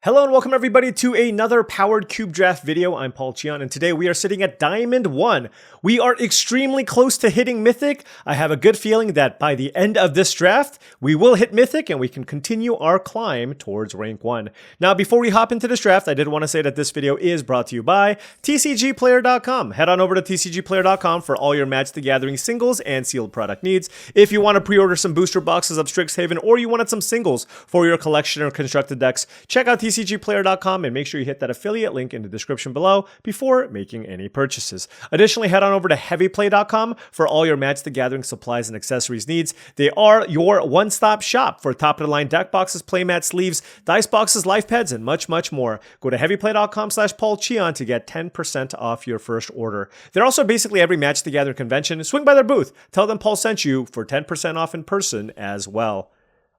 Hello and welcome everybody to another Powered Cube Draft video. I'm Paul Cheon and today we are sitting at Diamond 1. We are extremely close to hitting Mythic. I have a good feeling that by the end of this draft, we will hit Mythic and we can continue our climb towards Rank 1. Now before we hop into this draft, I did want to say that this video is brought to you by TCGplayer.com. Head on over to TCGplayer.com for all your Magic the Gathering singles and sealed product needs. If you want to pre-order some booster boxes of Strixhaven or you wanted some singles for your collection or constructed decks, check out TCGplayer.com and make sure you hit that affiliate link in the description below before making any purchases. Additionally, head on over to heavyplay.com for all your Magic the Gathering supplies and accessories needs. They are your one-stop shop for top-of-the-line deck boxes, playmats, sleeves, dice boxes, life pads, and much, much more. Go to heavyplay.com/paulcheon to get 10% off your first order. They're also basically every Magic the Gathering convention. Swing by their booth. Tell them Paul sent you for 10% off in person as well.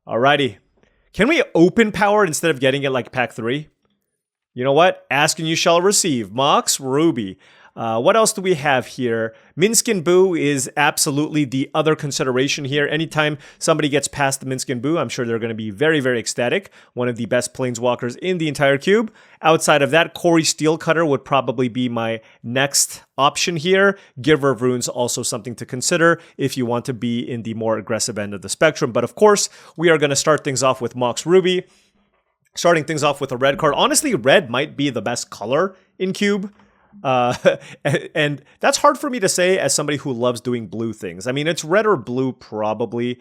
Alrighty. Can we open power instead of getting it like pack 3? You know what? Ask and you shall receive. Mox, Ruby. What else do we have here? Minsc and Boo is absolutely the other consideration here. Anytime somebody gets past the Minsc and Boo, I'm sure they're going to be very, very ecstatic. One of the best planeswalkers in the entire cube. Outside of that, Corey Steelcutter would probably be my next option here. Giver of Runes also something to consider if you want to be in the more aggressive end of the spectrum. But of course, we are going to start things off with Mox Ruby. Starting things off with a red card. Honestly, red might be the best color in cube. And that's hard for me to say as somebody who loves doing blue things. I mean, it's red or blue probably.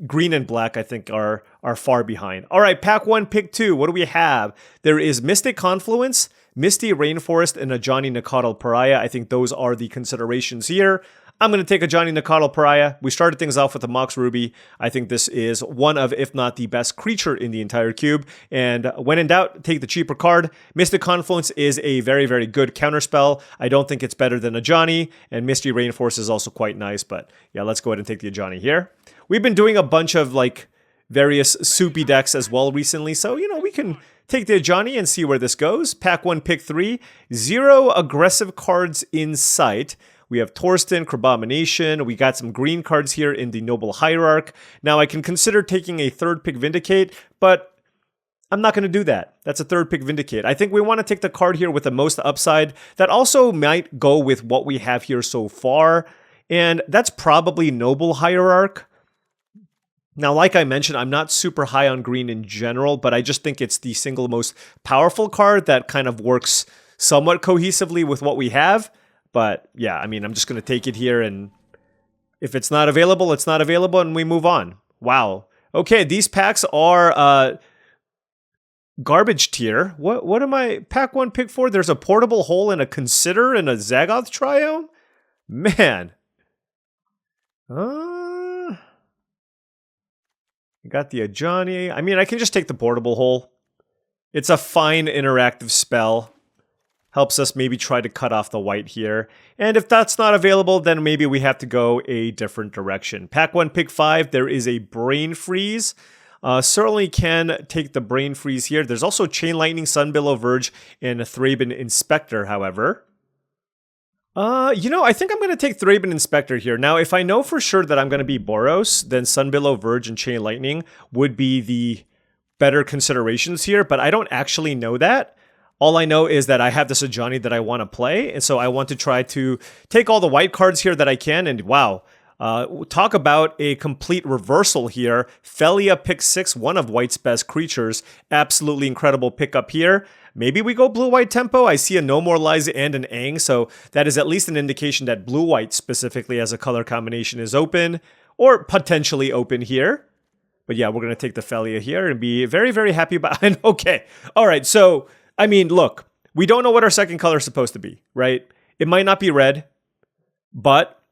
Green and black I think are far behind. All right, pack 1, pick 2. What do we have? There is Mystic Confluence, Misty Rainforest, and a Johnny Nicodle Pariah. I think those are the considerations here. I'm going to take a Johnny Nicodle Pariah. We started things off with a Mox Ruby. I think this is one of, if not the best creature in the entire cube. And when in doubt, take the cheaper card. Mystic Confluence is a very, very good counterspell. I don't think it's better than a Johnny. And Misty Rainforest is also quite nice. But yeah, let's go ahead and take the Johnny here. We've been doing a bunch of like various soupy decks as well recently. So, you know, we can take the Johnny and see where this goes. Pack 1, pick 3. 0 aggressive cards in sight. We have Torsten, Crabomination. We got some green cards here in the Noble Hierarch. Now, I can consider taking a third pick Vindicate, but I'm not going to do that. That's a third pick Vindicate. I think we want to take the card here with the most upside. That also might go with what we have here so far, and that's probably Noble Hierarch. Now, like I mentioned, I'm not super high on green in general, but I just think it's the single most powerful card that kind of works somewhat cohesively with what we have. But yeah, I mean, I'm just going to take it here, and if it's not available, it's not available, and we move on. Wow. Okay, these packs are garbage tier. What am I? Pack 1, pick 4. There's a Portable Hole and a Consider and a Zagoth Triome? Man. I got the Ajani. I mean, I can just take the Portable Hole. It's a fine interactive spell. Helps us maybe try to cut off the white here. And if that's not available, then maybe we have to go a different direction. Pack 1, pick 5. There is a Brain Freeze. Certainly can take the Brain Freeze here. There's also Chain Lightning, Sunbillow Verge, and a Thraben Inspector, however. You know, I think I'm going to take Thraben Inspector here. Now, if I know for sure that I'm going to be Boros, then Sunbillow Verge and Chain Lightning would be the better considerations here, but I don't actually know that. All I know is that I have this Ajani that I want to play, and so I want to try to take all the white cards here that I can, and wow, talk about a complete reversal here. Felia pick 6, one of White's best creatures. Absolutely incredible pickup here. Maybe we go blue-white tempo. I see a No More Lies and an Aang, so that is at least an indication that blue-white specifically as a color combination is open, or potentially open here. But yeah, we're going to take the Felia here and be very, very happy about it. Okay, all right, so I mean, look, we don't know what our second color is supposed to be, right? It might not be red, but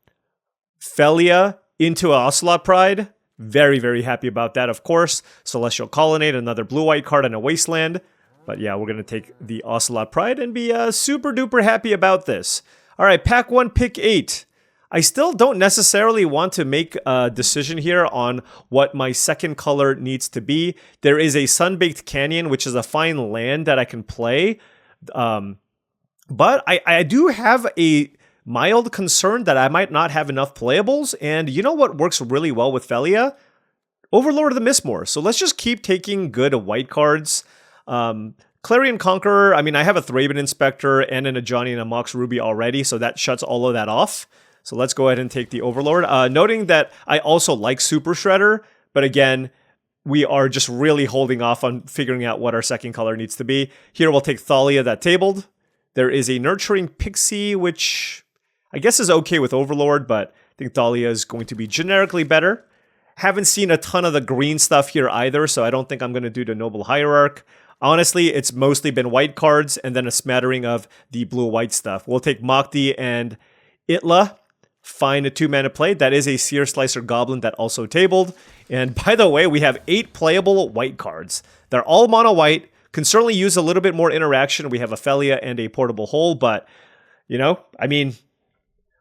Felia into Ocelot Pride, very, very happy about that, of course. Celestial Colonnade, another blue-white card and a Wasteland. But yeah, we're going to take the Ocelot Pride and be super duper happy about this. All right, pack 1, pick 8. I still don't necessarily want to make a decision here on what my second color needs to be. There is a Sunbaked Canyon, which is a fine land that I can play. But I do have a mild concern that I might not have enough playables. And you know what works really well with Felia? Overlord of the Mistmore. So let's just keep taking good white cards. Clarion Conqueror, I mean, I have a Thraben Inspector and an Ajani and a Mox Ruby already, so that shuts all of that off. So let's go ahead and take the Overlord. Noting that I also like Super Shredder, but again, we are just really holding off on figuring out what our second color needs to be. Here we'll take Thalia, that tabled. There is a Nurturing Pixie, which I guess is okay with Overlord, but I think Thalia is going to be generically better. Haven't seen a ton of the green stuff here either, so I don't think I'm going to do the Noble Hierarch. Honestly, it's mostly been white cards and then a smattering of the blue-white stuff. We'll take Mokti and Itla. Find a 2-mana play. That is a Seer Slicer Goblin that also tabled. And by the way, we have 8 playable white cards. They're all mono white. Can certainly use a little bit more interaction. We have a Felia and a Portable Hole, but, you know, I mean,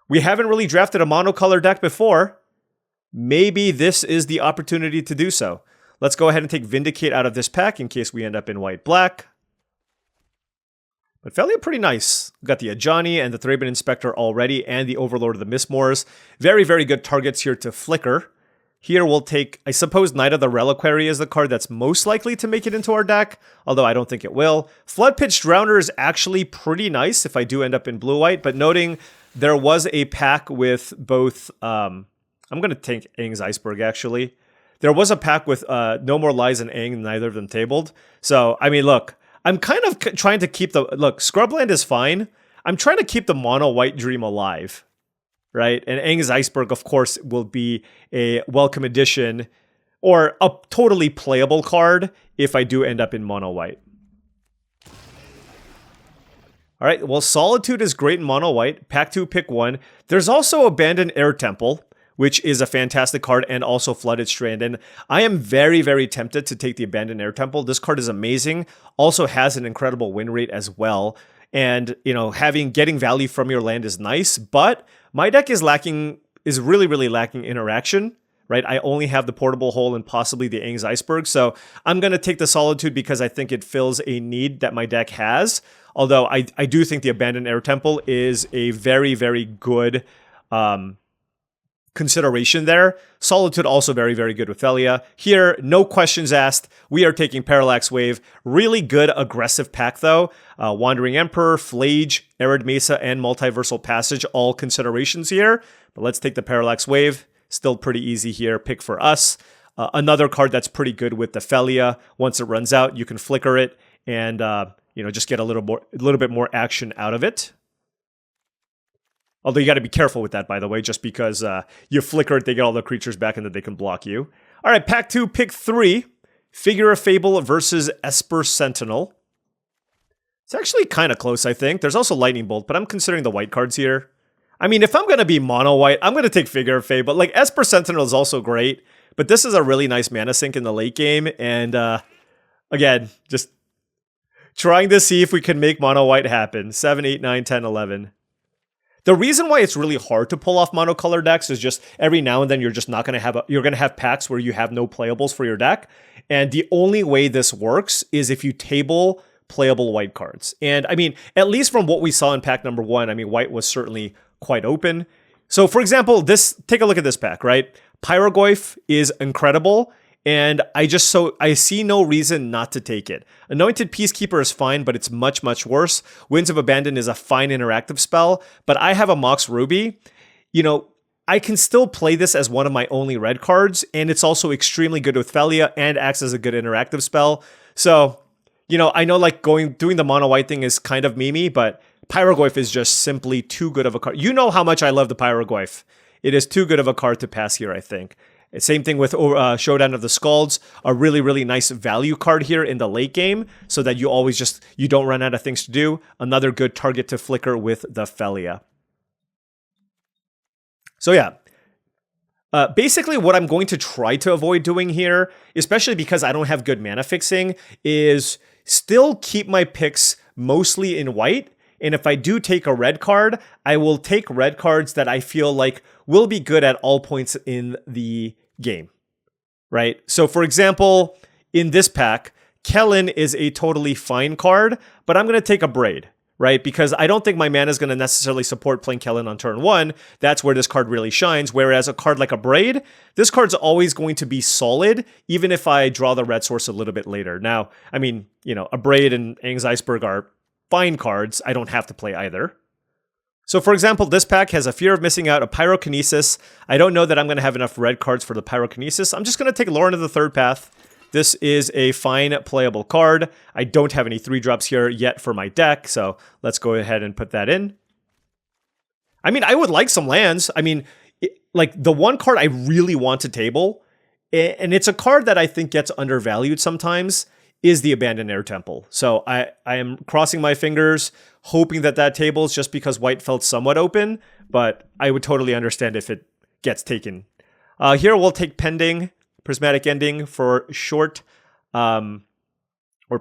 we haven't really drafted a monocolor deck before. Maybe this is the opportunity to do so. Let's go ahead and take Vindicate out of this pack in case we end up in white-black. But Felia, pretty nice. We've got the Ajani and the Thraben Inspector already, and the Overlord of the Mistmoors. Very, very good targets here to flicker. Here we'll take, I suppose, Knight of the Reliquary is the card that's most likely to make it into our deck, although I don't think it will. Floodpitch Drowner is actually pretty nice if I do end up in blue-white, but noting there was a pack with both, I'm going to take Aang's Iceberg, actually. There was a pack with No More Lies and Aang, neither of them tabled. So, I mean, look, I'm kind of trying to keep the... Look, Scrubland is fine. I'm trying to keep the mono-white dream alive, right? And Aang's Iceberg, of course, will be a welcome addition or a totally playable card if I do end up in mono-white. All right, well, Solitude is great in mono-white. Pack 2, pick 1. There's also Abandoned Air Temple, which is a fantastic card, and also Flooded Strand. And I am very, very tempted to take the Abandoned Air Temple. This card is amazing. Also has an incredible win rate as well. And, you know, getting value from your land is nice, but my deck is really, really lacking interaction, right? I only have the Portable Hole and possibly the Aang's Iceberg. So I'm going to take the Solitude because I think it fills a need that my deck has. Although I do think the Abandoned Air Temple is a very, very good consideration there. Solitude also very, very good with Felia. Here, no questions asked. We are taking Parallax Wave. Really good aggressive pack though. Wandering Emperor, Flage, Arid Mesa, and Multiversal Passage, all considerations here. But let's take the Parallax Wave. Still pretty easy here. Pick for us. Another card that's pretty good with the Felia. Once it runs out, you can flicker it and you know, just get a little bit more action out of it. Although you got to be careful with that, by the way, just because you flicker it, they get all the creatures back and then they can block you. All right, pack 2, pick 3. Figure of Fable versus Esper Sentinel. It's actually kind of close, I think. There's also Lightning Bolt, but I'm considering the white cards here. I mean, if I'm going to be mono-white, I'm going to take Figure of Fable. Like, Esper Sentinel is also great, but this is a really nice mana sink in the late game. And again, just trying to see if we can make mono-white happen. 7, 8, 9, 10, 11. The reason why it's really hard to pull off monocolor decks is just every now and then you're just not going to have you're going to have packs where you have no playables for your deck. And the only way this works is if you table playable white cards. And I mean, at least from what we saw in pack number 1, I mean, white was certainly quite open. So for example, take a look at this pack, right? Pyrogoyf is incredible. And I see no reason not to take it. Anointed Peacekeeper is fine, but it's much, much worse. Winds of Abandon is a fine interactive spell, but I have a Mox Ruby. You know, I can still play this as one of my only red cards, and it's also extremely good with Felia and acts as a good interactive spell. So, you know, I know like doing the mono-white thing is kind of memey, but Pyrogoyf is just simply too good of a card. You know how much I love the Pyrogoyf. It is too good of a card to pass here, I think. Same thing with Showdown of the Scalds, a really, really nice value card here in the late game so that you don't run out of things to do. Another good target to flicker with the Felia. So yeah, basically what I'm going to try to avoid doing here, especially because I don't have good mana fixing, is still keep my picks mostly in white. And if I do take a red card, I will take red cards that I feel like will be good at all points in the game, right? So for example, in this pack, Kellen is a totally fine card, but I'm going to take a Braid, right? Because I don't think my mana is going to necessarily support playing Kellen on turn 1. That's where this card really shines. Whereas a card like Abrade, this card's always going to be solid, even if I draw the red source a little bit later. Now, I mean, you know, Abrade and Aang's Iceberg are fine cards. I don't have to play either. So for example, this pack has a Fear of Missing Out, a Pyrokinesis. I don't know that I'm going to have enough red cards for the Pyrokinesis. I'm just going to take Lauren of the Third Path. This is a fine playable card. I don't have any 3-drops here yet for my deck, so let's go ahead and put that in. I mean, I would like some lands. I mean, like the one card I really want to table, and it's a card that I think gets undervalued sometimes, is the Abandoned Air Temple. So I am crossing my fingers, hoping that that tables just because white felt somewhat open, but I would totally understand if it gets taken. Here we'll take Pending, Prismatic Ending for short, or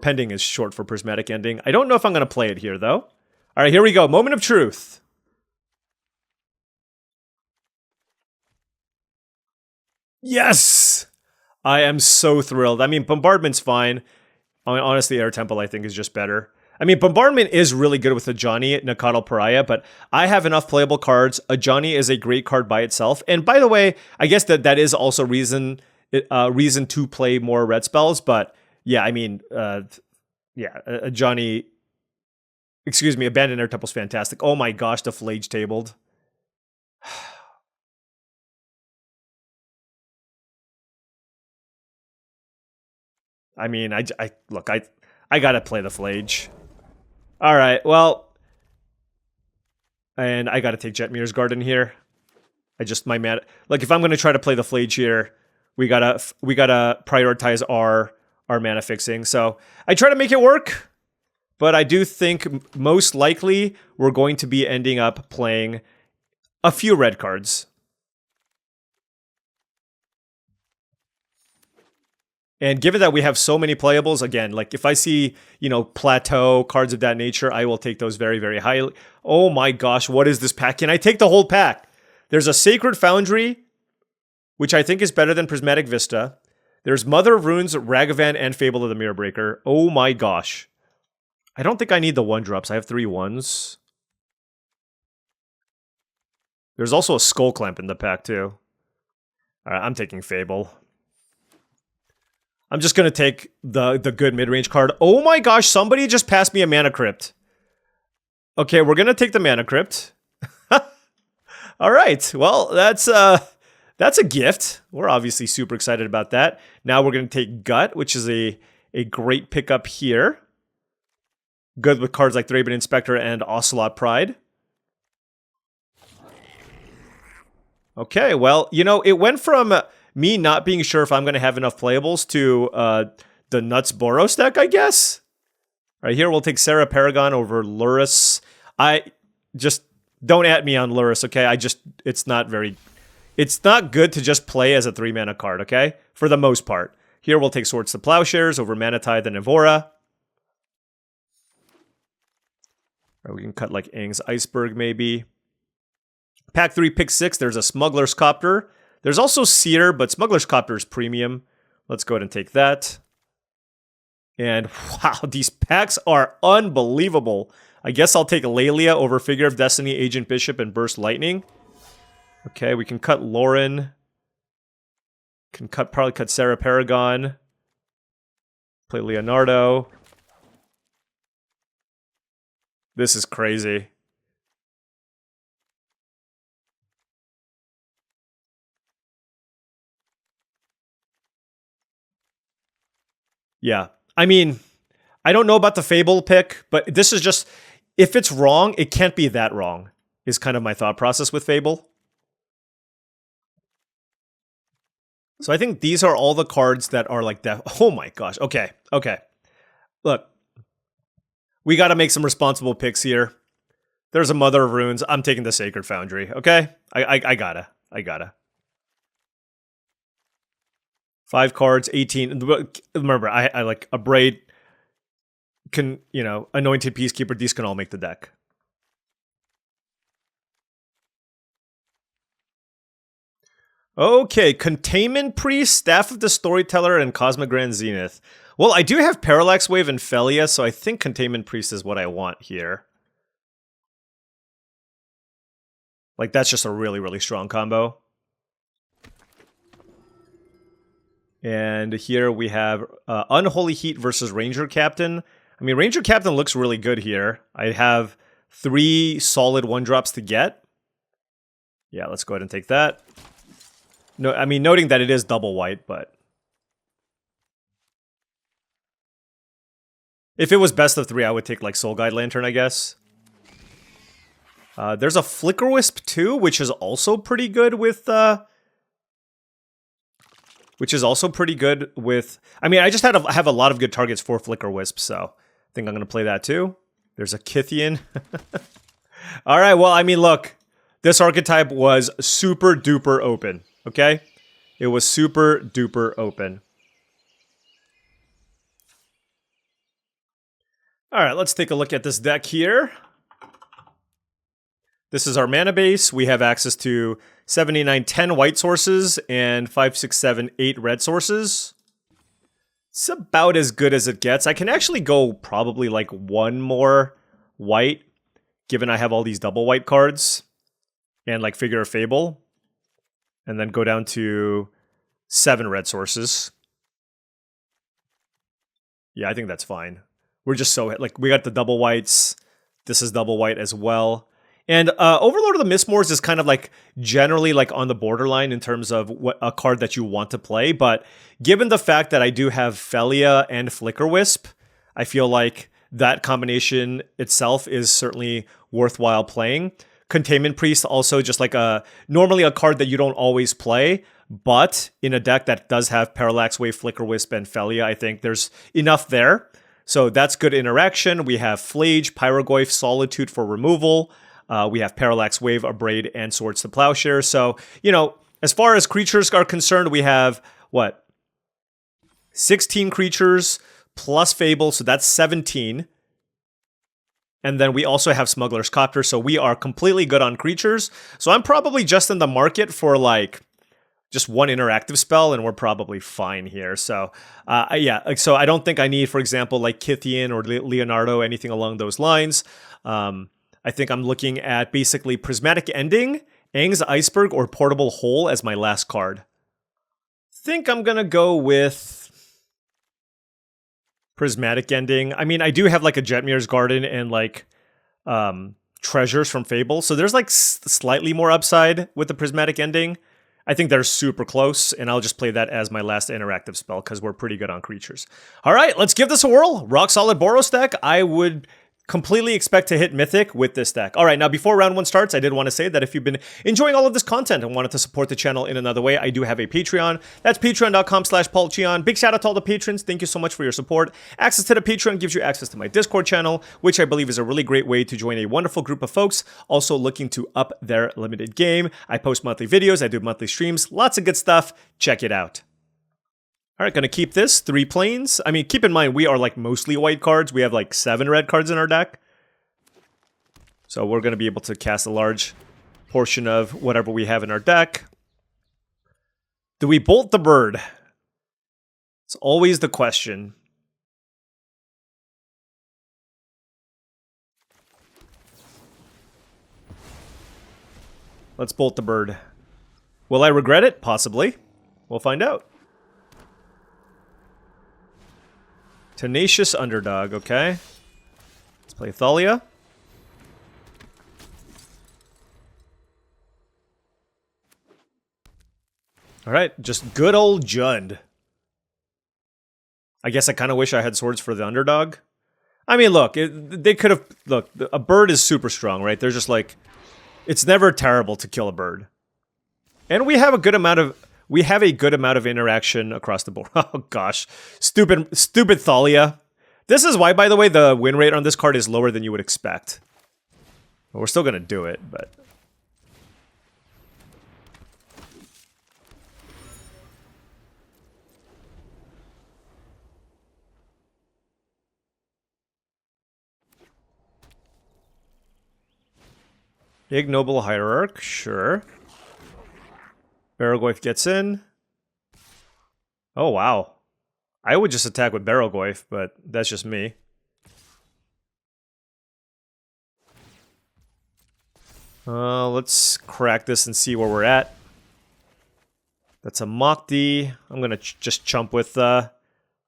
Pending is short for Prismatic Ending. I don't know if I'm going to play it here, though. All right, here we go. Moment of Truth. Yes! I am so thrilled. I mean, Bombardment's fine. Honestly, Air Temple, I think, is just better. I mean, Bombardment is really good with Ajani, Nakatl Pariah, but I have enough playable cards. Ajani is a great card by itself. And by the way, I guess that is also reason to play more red spells. But yeah, I mean, Ajani, excuse me, Abandoned Air Temple's fantastic. Oh my gosh, the Flage tabled. I mean, I gotta play the Flage. All right, well, and I gotta take Jetmir's Garden here. My mana, like if I'm gonna try to play the Flage here, we gotta prioritize our mana fixing. So I try to make it work, but I do think most likely we're going to be ending up playing a few red cards. And given that we have so many playables, again, like if I see, you know, plateau, cards of that nature, I will take those very, very highly. Oh my gosh, what is this pack? Can I take the whole pack? There's a Sacred Foundry, which I think is better than Prismatic Vista. There's Mother of Runes, Ragavan, and Fable of the Mirror Breaker. Oh my gosh. I don't think I need the 1-drops. I have 3 1s. There's also a Skull Clamp in the pack, too. All right, I'm taking Fable. I'm just going to take the good mid-range card. Oh my gosh, somebody just passed me a Mana Crypt. Okay, we're going to take the Mana Crypt. All right, well, that's a gift. We're obviously super excited about that. Now we're going to take Gut, which is a great pickup here. Good with cards like Thraben Inspector and Ocelot Pride. Okay, well, you know, it went from me not being sure if I'm going to have enough playables to the Nuts Boros deck, I guess. All right, here we'll take Sarah Paragon over Lurrus. Don't at me on Lurrus, okay? It's not good to just play as a 3-mana card, okay? For the most part. Here we'll take Swords to Plowshares over Mana Tithe and Evora. Or we can cut like Aang's Iceberg, maybe. Pack 3, pick 6, there's a Smuggler's Copter. There's also Seer, but Smuggler's Copter is premium. Let's go ahead and take that. And wow, these packs are unbelievable. I guess I'll take Lelia over Figure of Destiny, Agent Bishop, and Burst Lightning. Okay, we can cut Lauren. Probably cut Sarah Paragon. Play Leonardo. This is crazy. Yeah. I mean, I don't know about the Fable pick, but this is just, if it's wrong, it can't be that wrong, is kind of my thought process with Fable. So I think these are all the cards that are like that. Oh my gosh. Okay. Look. We got to make some responsible picks here. There's a Mother of Runes. I'm taking the Sacred Foundry, okay? I gotta. 5 cards, 18. Remember, I like a Braid, can, you know, Anointed Peacekeeper. These can all make the deck. Okay, Containment Priest, Staff of the Storyteller, and Cosmic Grand Zenith. Well, I do have Parallax Wave and Felia, so I think Containment Priest is what I want here. Like, that's just a really, really strong combo. And here we have Unholy Heat versus Ranger Captain. I mean, Ranger Captain looks really good here. I have 3 solid 1-drops to get. Yeah, let's go ahead and take that. No, I mean, noting that it is double white, but... if it was best of 3, I would take, like, Soul Guide Lantern, I guess. There's a Flicker Wisp, too, which is also pretty good with... I mean, I just have a lot of good targets for Flicker Wisp, so I think I'm going to play that too. There's a Kythian. All right, well, I mean, look. This archetype was super duper open, okay? It was super duper open. All right, let's take a look at this deck here. This is our mana base. We have access to 79, 10 white sources and 5, 6, 7, 8 red sources. It's about as good as it gets. I can actually go probably like 1 more white, given I have all these double white cards and like Figure of Fable, and then go down to 7 red sources. Yeah, I think that's fine. We're just so, like, we got the double whites. This is double white as well. And Overlord of the Mistmoors is kind of like generally like on the borderline in terms of what a card that you want to play. But given the fact that I do have Felia and Flicker Wisp, I feel like that combination itself is certainly worthwhile playing. Containment Priest also just like normally a card that you don't always play, but in a deck that does have Parallax Wave, Flicker Wisp, and Felia, I think there's enough there. So that's good interaction. We have Flage, Pyrogoyf, Solitude for removal. We have Parallax Wave, Abrade, and Swords to Plowshare. So, you know, as far as creatures are concerned, we have, what? 16 creatures plus Fable, so that's 17. And then we also have Smuggler's Copter, so we are completely good on creatures. So I'm probably just in the market for, like, just 1 interactive spell, and we're probably fine here. So, yeah, so I don't think I need, for example, like Kythian or Leonardo, anything along those lines. I think I'm looking at basically Prismatic Ending, Aang's Iceberg, or Portable Hole as my last card. Think I'm going to go with Prismatic Ending. I mean, I do have like a Jetmir's Garden and like Treasures from Fable, so there's like slightly more upside with the Prismatic Ending. I think they're super close, and I'll just play that as my last interactive spell because we're pretty good on creatures. All right, let's give this a whirl. Rock solid Boros deck. I would completely expect to hit Mythic with this deck. All right, now before round 1 starts, I did want to say that if you've been enjoying all of this content and wanted to support the channel in another way, I do have a Patreon. That's patreon.com/paulcheon. Big shout out to all the patrons. Thank you so much for your support. Access to the Patreon gives you access to my Discord channel, which I believe is a really great way to join a wonderful group of folks also looking to up their limited game. I post monthly videos. I do monthly streams. Lots of good stuff. Check it out. All right, gonna keep this 3 planes. I mean, keep in mind, we are like mostly white cards. We have like 7 red cards in our deck. So we're gonna be able to cast a large portion of whatever we have in our deck. Do we bolt the bird? It's always the question. Let's bolt the bird. Will I regret it? Possibly. We'll find out. Tenacious Underdog, okay. Let's play Thalia. Alright, just good old Jund. I guess I kind of wish I had swords for the Underdog. I mean, look, they could have... Look, a bird is super strong, right? They're just like... It's never terrible to kill a bird. And we have a good amount of... We have a good amount of interaction across the board. Oh gosh. Stupid Thalia. This is why, by the way, the win rate on this card is lower than you would expect. Well, we're still going to do it, but... Ignoble Hierarch, sure. Barrelgoyf gets in. Oh, wow. I would just attack with Barrelgoyf, but that's just me. Let's crack this and see where we're at. That's a mtga. I'm gonna just chump with the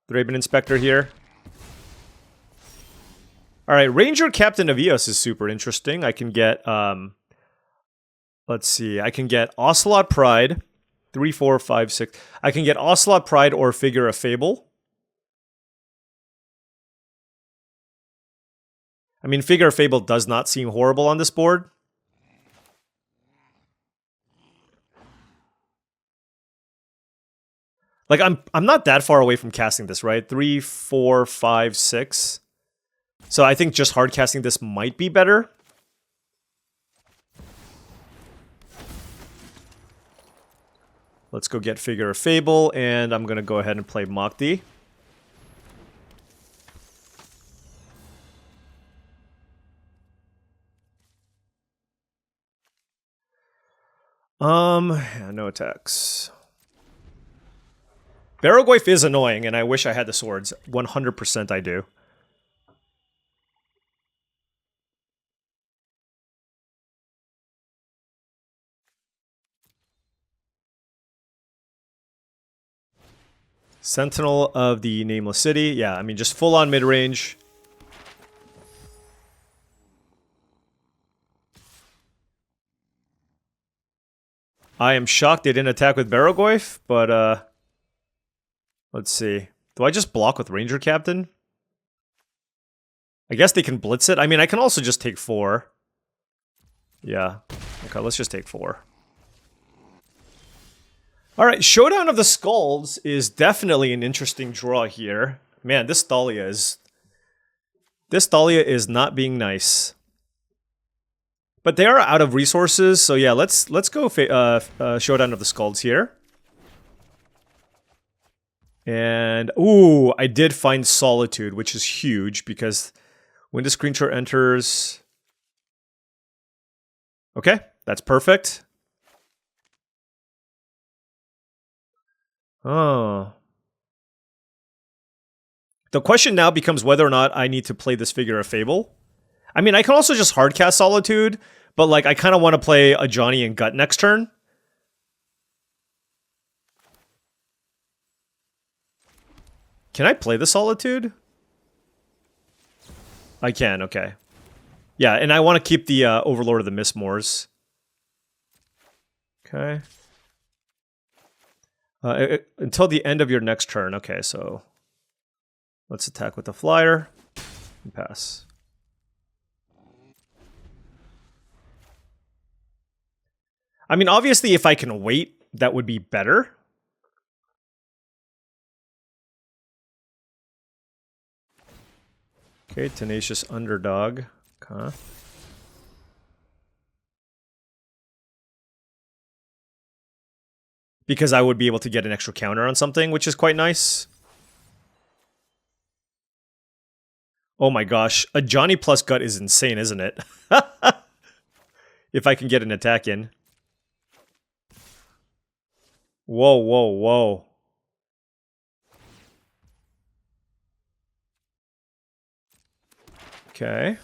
Raven Inspector here. Alright, Ranger Captain of Eos is super interesting. I can get, let's see, I can get Ocelot Pride, 3, 4, 5, 6. I can get Ocelot Pride or Figure of Fable. I mean, Figure of Fable does not seem horrible on this board. Like, I'm not that far away from casting this, right? 3, 4, 5, 6. So I think just hard casting this might be better. Let's go get Figure of Fable, and I'm gonna go ahead and play mtga. Yeah, no attacks. Barrogoyf is annoying, and I wish I had the swords. 100% I do. Sentinel of the Nameless City. Yeah, I mean, just full-on mid-range. I am shocked they didn't attack with Barrogoyf, but, let's see. Do I just block with Ranger Captain? I guess they can blitz it. I mean, I can also just take 4. Yeah. Okay, let's just take 4. Alright, Showdown of the Skulls is definitely an interesting draw here. Man, this Thalia is... This Thalia is not being nice. But they are out of resources, so yeah, let's go Showdown of the Skulls here. And, ooh, I did find Solitude, which is huge, because when this creature enters... Okay, that's perfect. Oh. The question now becomes whether or not I need to play this Figure of Fable. I mean, I can also just hardcast Solitude, but, like, I kind of want to play a Johnny and Gut next turn. Can I play the Solitude? I can, okay. Yeah, and I want to keep the Overlord of the Mistmoors. Okay. Until the end of your next turn. Okay, so let's attack with the flyer and pass. I mean, obviously, if I can wait, that would be better. Okay, Tenacious Underdog. Okay. Because I would be able to get an extra counter on something, which is quite nice. Oh my gosh, a Johnny plus Gut is insane, isn't it? If I can get an attack in. Whoa, whoa, whoa. Okay.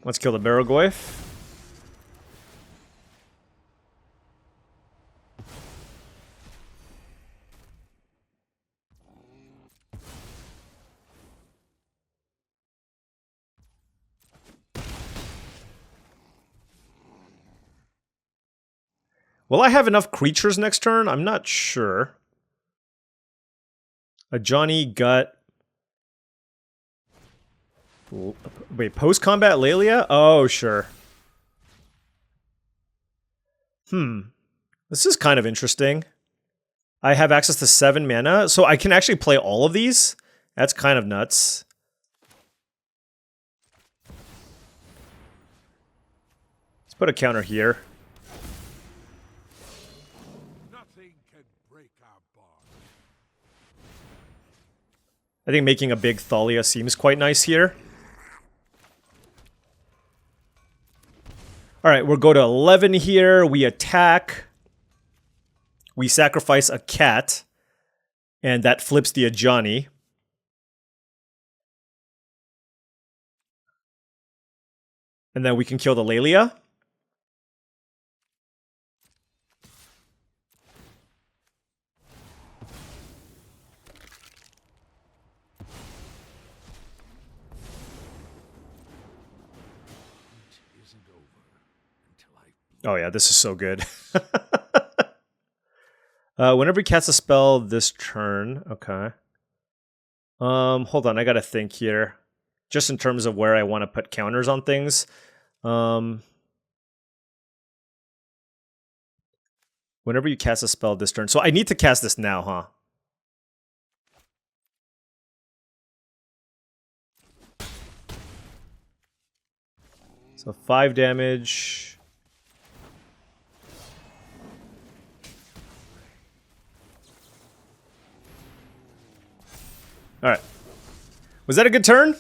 Let's kill the Barrogoyf. Will I have enough creatures next turn? I'm not sure. A Johnny Gut. Wait, post-combat Lelia? Oh, sure. This is kind of interesting. I have access to 7 mana, so I can actually play all of these? That's kind of nuts. Let's put a counter here. Nothing can break our bond. I think making a big Thalia seems quite nice here. Alright, we'll go to 11 here. We attack. We sacrifice a cat. And that flips the Ajani. And then we can kill the Lelia. Oh yeah, this is so good. Whenever he casts a spell this turn, okay. Hold on, I gotta think here. Just in terms of where I want to put counters on things. Whenever you cast a spell this turn. So I need to cast this now, huh? So 5 damage. Alright. Was that a good turn?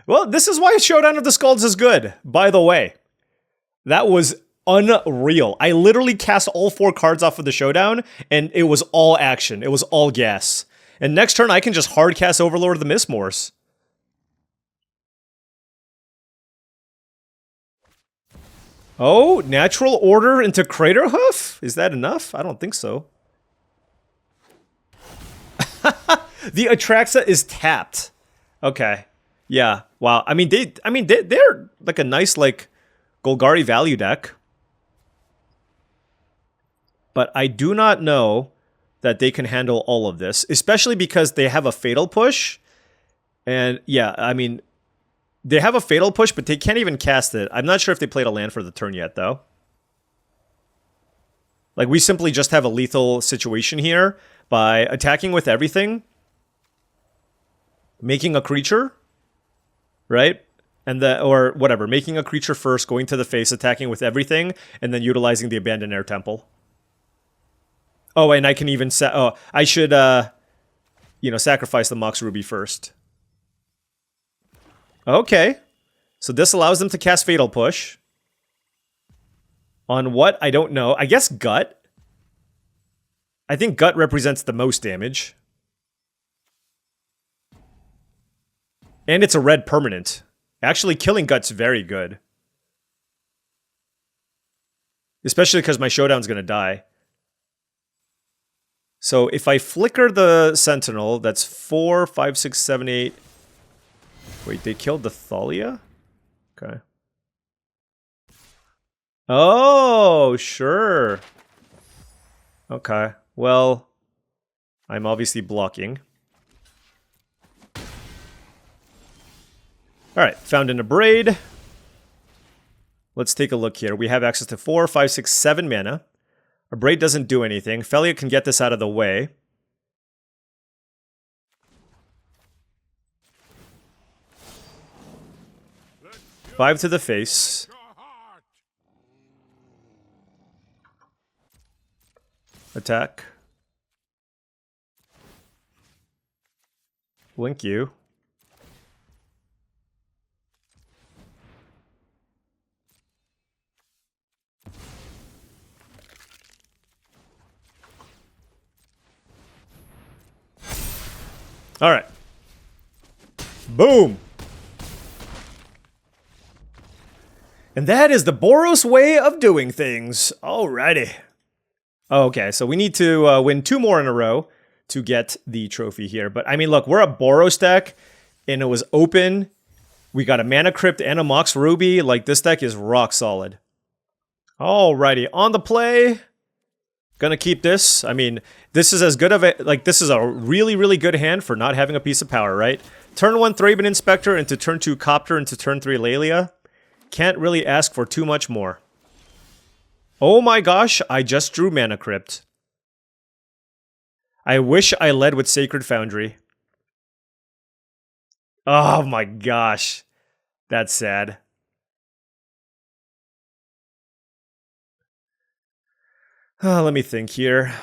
Well, this is why Showdown of the Skalds is good, by the way. That was unreal. I literally cast all 4 cards off of the Showdown, and it was all action. It was all gas. And next turn, I can just hard cast Overlord of the Mistmores. Oh, Natural Order into Craterhoof? Is that enough? I don't think so. The Atraxa is tapped. Okay. Yeah. Wow. I mean, they're like a nice, like, Golgari value deck. But I do not know that they can handle all of this, especially because they have a Fatal Push. And yeah, I mean, they have a Fatal Push, but they can't even cast it. I'm not sure if they played a land for the turn yet, though. Like, we simply just have a lethal situation here by attacking with everything, making a creature, right? And or whatever, making a creature first, going to the face, attacking with everything, and then utilizing the Abandoned Air Temple. Oh, and I can even I should, you know, sacrifice the Mox Ruby first. Okay. So this allows them to cast Fatal Push. On what? I don't know. I guess Gut. I think Gut represents the most damage. And it's a red permanent. Actually, killing Gut's very good. Especially because my Showdown's going to die. So if I flicker the Sentinel, that's 4, 5, 6, 7, 8. Wait, they killed the Thalia? Okay. Oh, sure. Okay. Well, I'm obviously blocking. Alright, found an Abrade. Let's take a look here. We have access to 4, 5, 6, 7 mana. Abrade doesn't do anything. Felia can get this out of the way. Five to the face. Attack. Blink you. All right. Boom. And that is the Boros way of doing things. Alrighty. Okay, so we need to win 2 more in a row to get the trophy here. But, I mean, look, we're a Boros deck, and it was open. We got a Mana Crypt and a Mox Ruby. Like, this deck is rock solid. Alrighty, on the play. Gonna keep this. I mean, this is as good of a... Like, this is a really, really good hand for not having a piece of power, right? Turn 1 Thraben Inspector into turn 2 Copter into turn 3 Lelia. Can't really ask for too much more. Oh my gosh, I just drew Mana Crypt. I wish I led with Sacred Foundry. Oh my gosh. That's sad. Let me think here.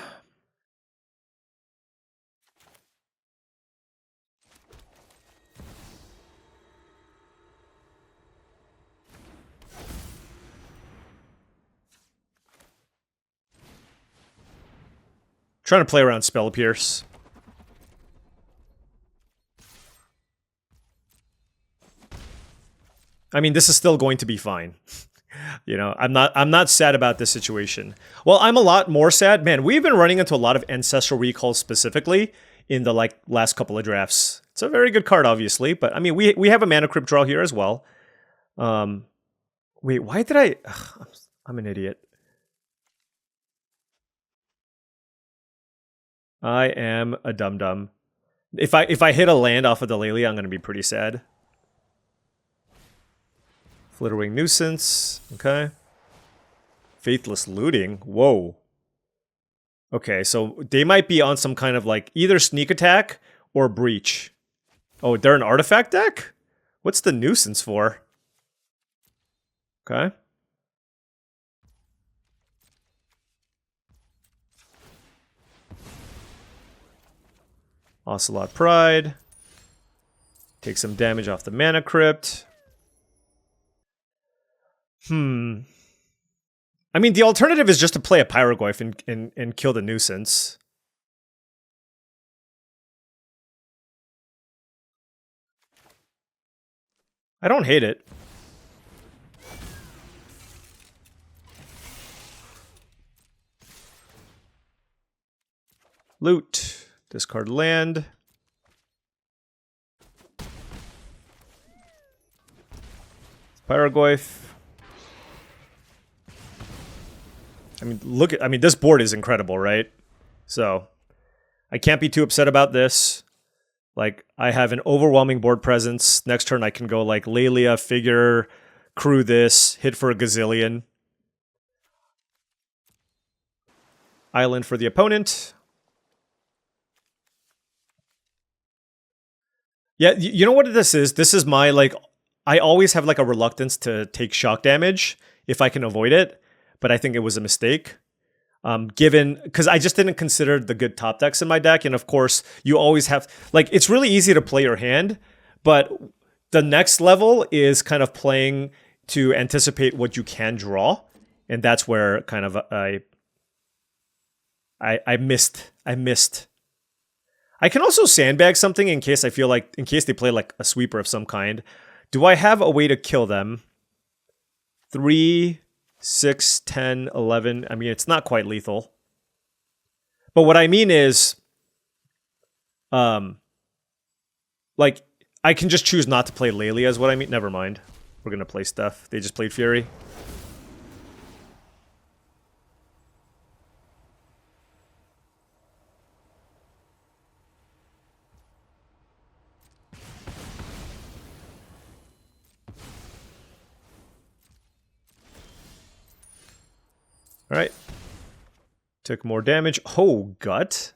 Trying to play around Spell Pierce. I mean, this is still going to be fine. You know, I'm not sad about this situation. Well, I'm a lot more sad. Man, we've been running into a lot of Ancestral Recall specifically in the last couple of drafts. It's a very good card, obviously, but I mean, we have a Mana Crypt draw here as well. Wait, why did I... Ugh, I'm an idiot. I am a dum-dum. If I hit a land off of the Lelia, I'm going to be pretty sad. Flitterwing Nuisance. Okay. Faithless Looting. Whoa. Okay, so they might be on some kind of like either sneak attack or breach. Oh, they're an artifact deck? What's the Nuisance for? Okay. Ocelot Pride. Take some damage off the Mana Crypt. I mean, the alternative is just to play a Pyroglyph and kill the Nuisance. I don't hate it. Loot. Discard land. Pyroglyph. I mean, look at... I mean, this board is incredible, right? So, I can't be too upset about this. Like, I have an overwhelming board presence. Next turn, I can go, like, Lelia, Figure, crew this, hit for a gazillion. Island for the opponent. Yeah, you know what this is? This is my, like... I always have, like, a reluctance to take shock damage if I can avoid it. But I think it was a mistake. Because I just didn't consider the good top decks in my deck. And of course, you always have... Like, it's really easy to play your hand. But the next level is kind of playing to anticipate what you can draw. And that's where kind of I missed. I can also sandbag something in case I feel like... In case they play like a sweeper of some kind. Do I have a way to kill them? 3... 6, 10, 11. I mean, it's not quite lethal. But what I mean is, like, I can just choose not to play Lelia is what I mean. Never mind. We're going to play stuff. They just played Fury. All right. Took more damage. Oh, gut.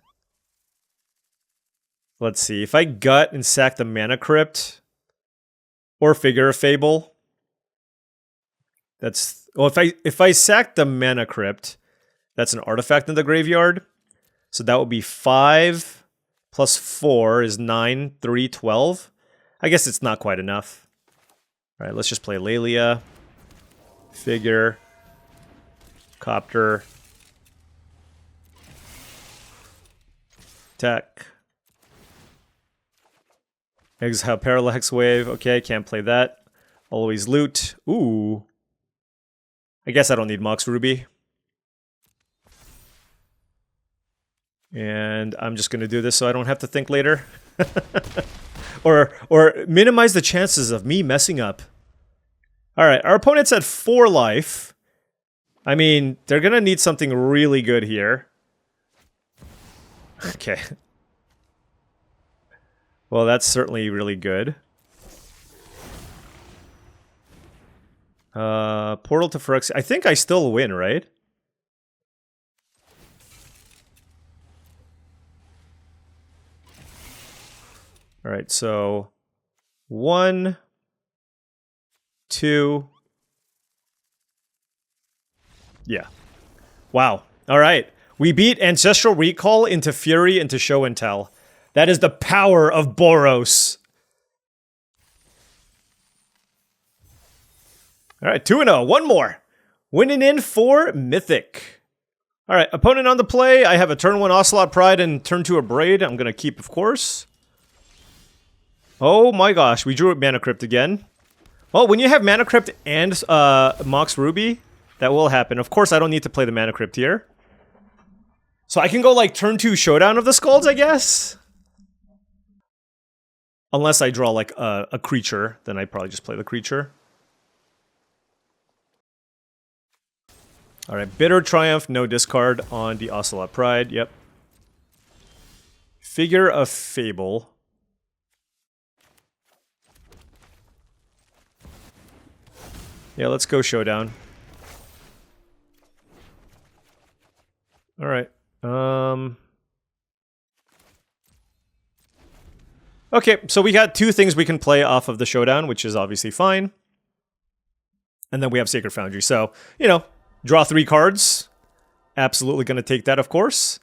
Let's see. If I gut and sack the Mana Crypt or Figure of Fable, that's... Well, if I sack the Mana Crypt, that's an artifact in the graveyard. So that would be 5 plus 4 is 9, 3, 12. I guess it's not quite enough. All right, let's just play Lelia. Figure... Copter. Tech. Exile Parallax Wave. Okay, can't play that. Always loot. Ooh. I guess I don't need Mox Ruby. And I'm just going to do this so I don't have to think later. or minimize the chances of me messing up. Alright, our opponent's at 4 life. I mean, they're going to need something really good here. Okay. Well, that's certainly really good. Portal to Phyrexian. I think I still win, right? Alright, so... 1... 2... Yeah. Wow. All right. We beat Ancestral Recall into Fury into Show and Tell. That is the power of Boros. All right. 2-0. One more. Winning in for Mythic. Alright, opponent on the play. I have a turn 1 Ocelot Pride and turn 2 a Braid. I'm gonna keep, of course. Oh my gosh, we drew a Mana Crypt again. Well, when you have Mana Crypt and Mox Ruby, that will happen. Of course, I don't need to play the Mana Crypt here. So I can go like turn 2 Showdown of the Skulls, I guess? Unless I draw like a creature, then I'd probably just play the creature. Alright, Bitter Triumph, no discard on the Ocelot Pride, yep. Figure of Fable. Yeah, let's go Showdown. Alright. Okay, so we got 2 things we can play off of the Showdown, which is obviously fine. And then we have Sacred Foundry, so, you know, draw 3 cards. Absolutely gonna take that, of course.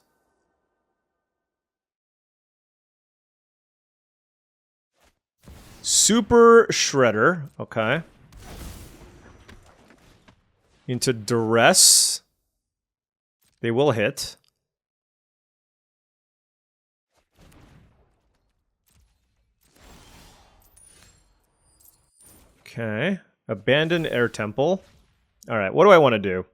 Super Shredder, okay. Into Duress. They will hit. Okay. Abandon Air Temple. Alright, what do I want to do?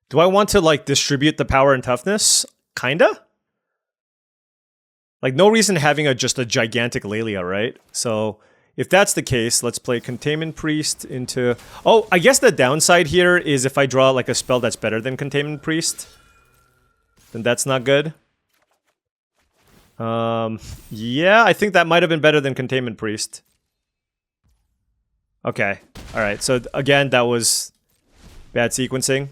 Do I want to, like, distribute the power and toughness? Kinda? Like, no reason having just a gigantic Lelia, right? So, if that's the case, let's play Containment Priest into... Oh, I guess the downside here is if I draw, like, a spell that's better than Containment Priest, then that's not good. Yeah, I think that might have been better than Containment Priest. Okay, alright, so again, that was bad sequencing.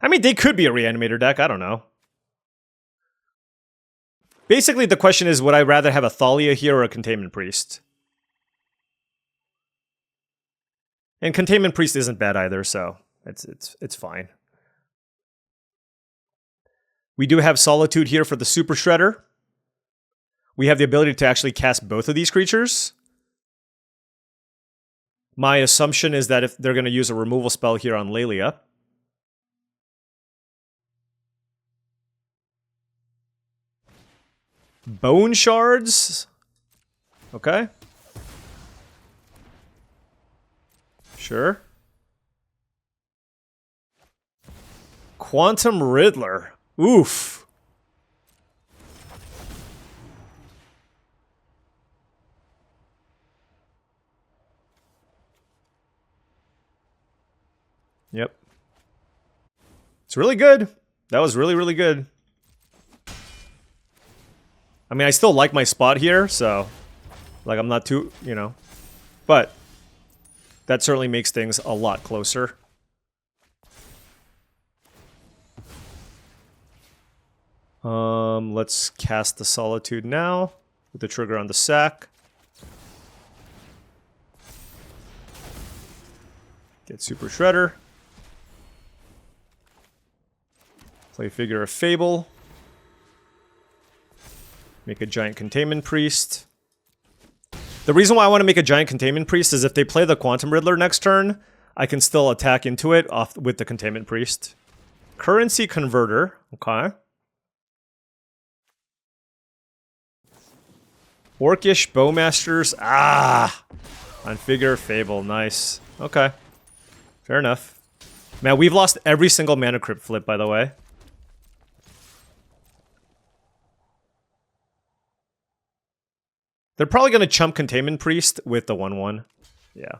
I mean, they could be a Reanimator deck, I don't know. Basically, the question is, would I rather have a Thalia here or a Containment Priest? And Containment Priest isn't bad either, so it's fine. We do have Solitude here for the Super Shredder. We have the ability to actually cast both of these creatures. My assumption is that if they're going to use a removal spell here on Lelia. Bone Shards. Okay. Sure. Quantum Riddler. Oof. Yep. It's really good. That was really, really good. I mean, I still like my spot here, so... Like, I'm not too, you know... But... That certainly makes things a lot closer. Let's cast the Solitude now. With the trigger on the sack. Get Super Shredder. Play Figure of Fable. Make a Giant Containment Priest. The reason why I want to make a Giant Containment Priest is if they play the Quantum Riddler next turn, I can still attack into it off with the Containment Priest. Currency Converter. Okay. Orcish Bowmasters. Ah! On Figure of Fable. Nice. Okay. Fair enough. Man, we've lost every single Mana Crypt flip, by the way. They're probably going to chump Containment Priest with the 1/1. Yeah.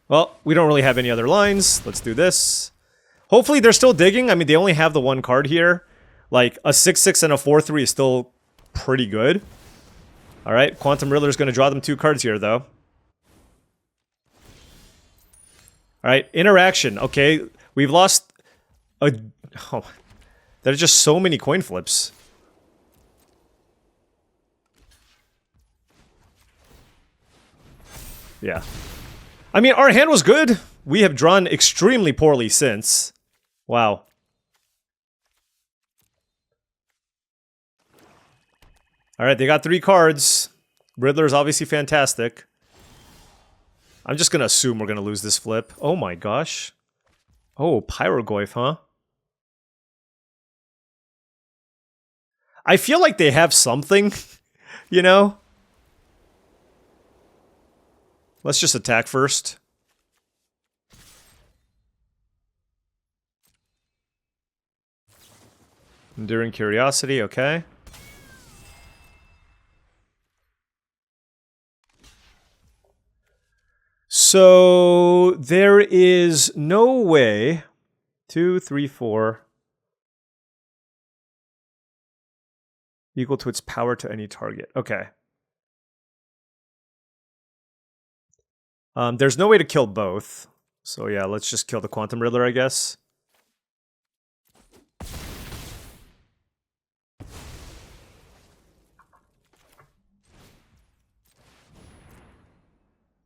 Well, we don't really have any other lines. Let's do this. Hopefully they're still digging. I mean, they only have the 1 card here. Like, a 6/6 and a 4/3 is still pretty good. Alright, Quantum Riddler's going to draw them 2 cards here, though. Alright, interaction. Okay, we've lost a... Oh, there's just so many coin flips. Yeah. I mean, our hand was good. We have drawn extremely poorly since. Wow. All right, they got 3 cards. Riddler's obviously fantastic. I'm just going to assume we're going to lose this flip. Oh my gosh. Oh, Pyrogoyf, huh? I feel like they have something, you know? Let's just attack first. Enduring Curiosity, okay. So there is no way. 2, 3, 4. Equal to its power to any target. Okay. There's no way to kill both. So yeah, let's just kill the Quantum Riddler, I guess.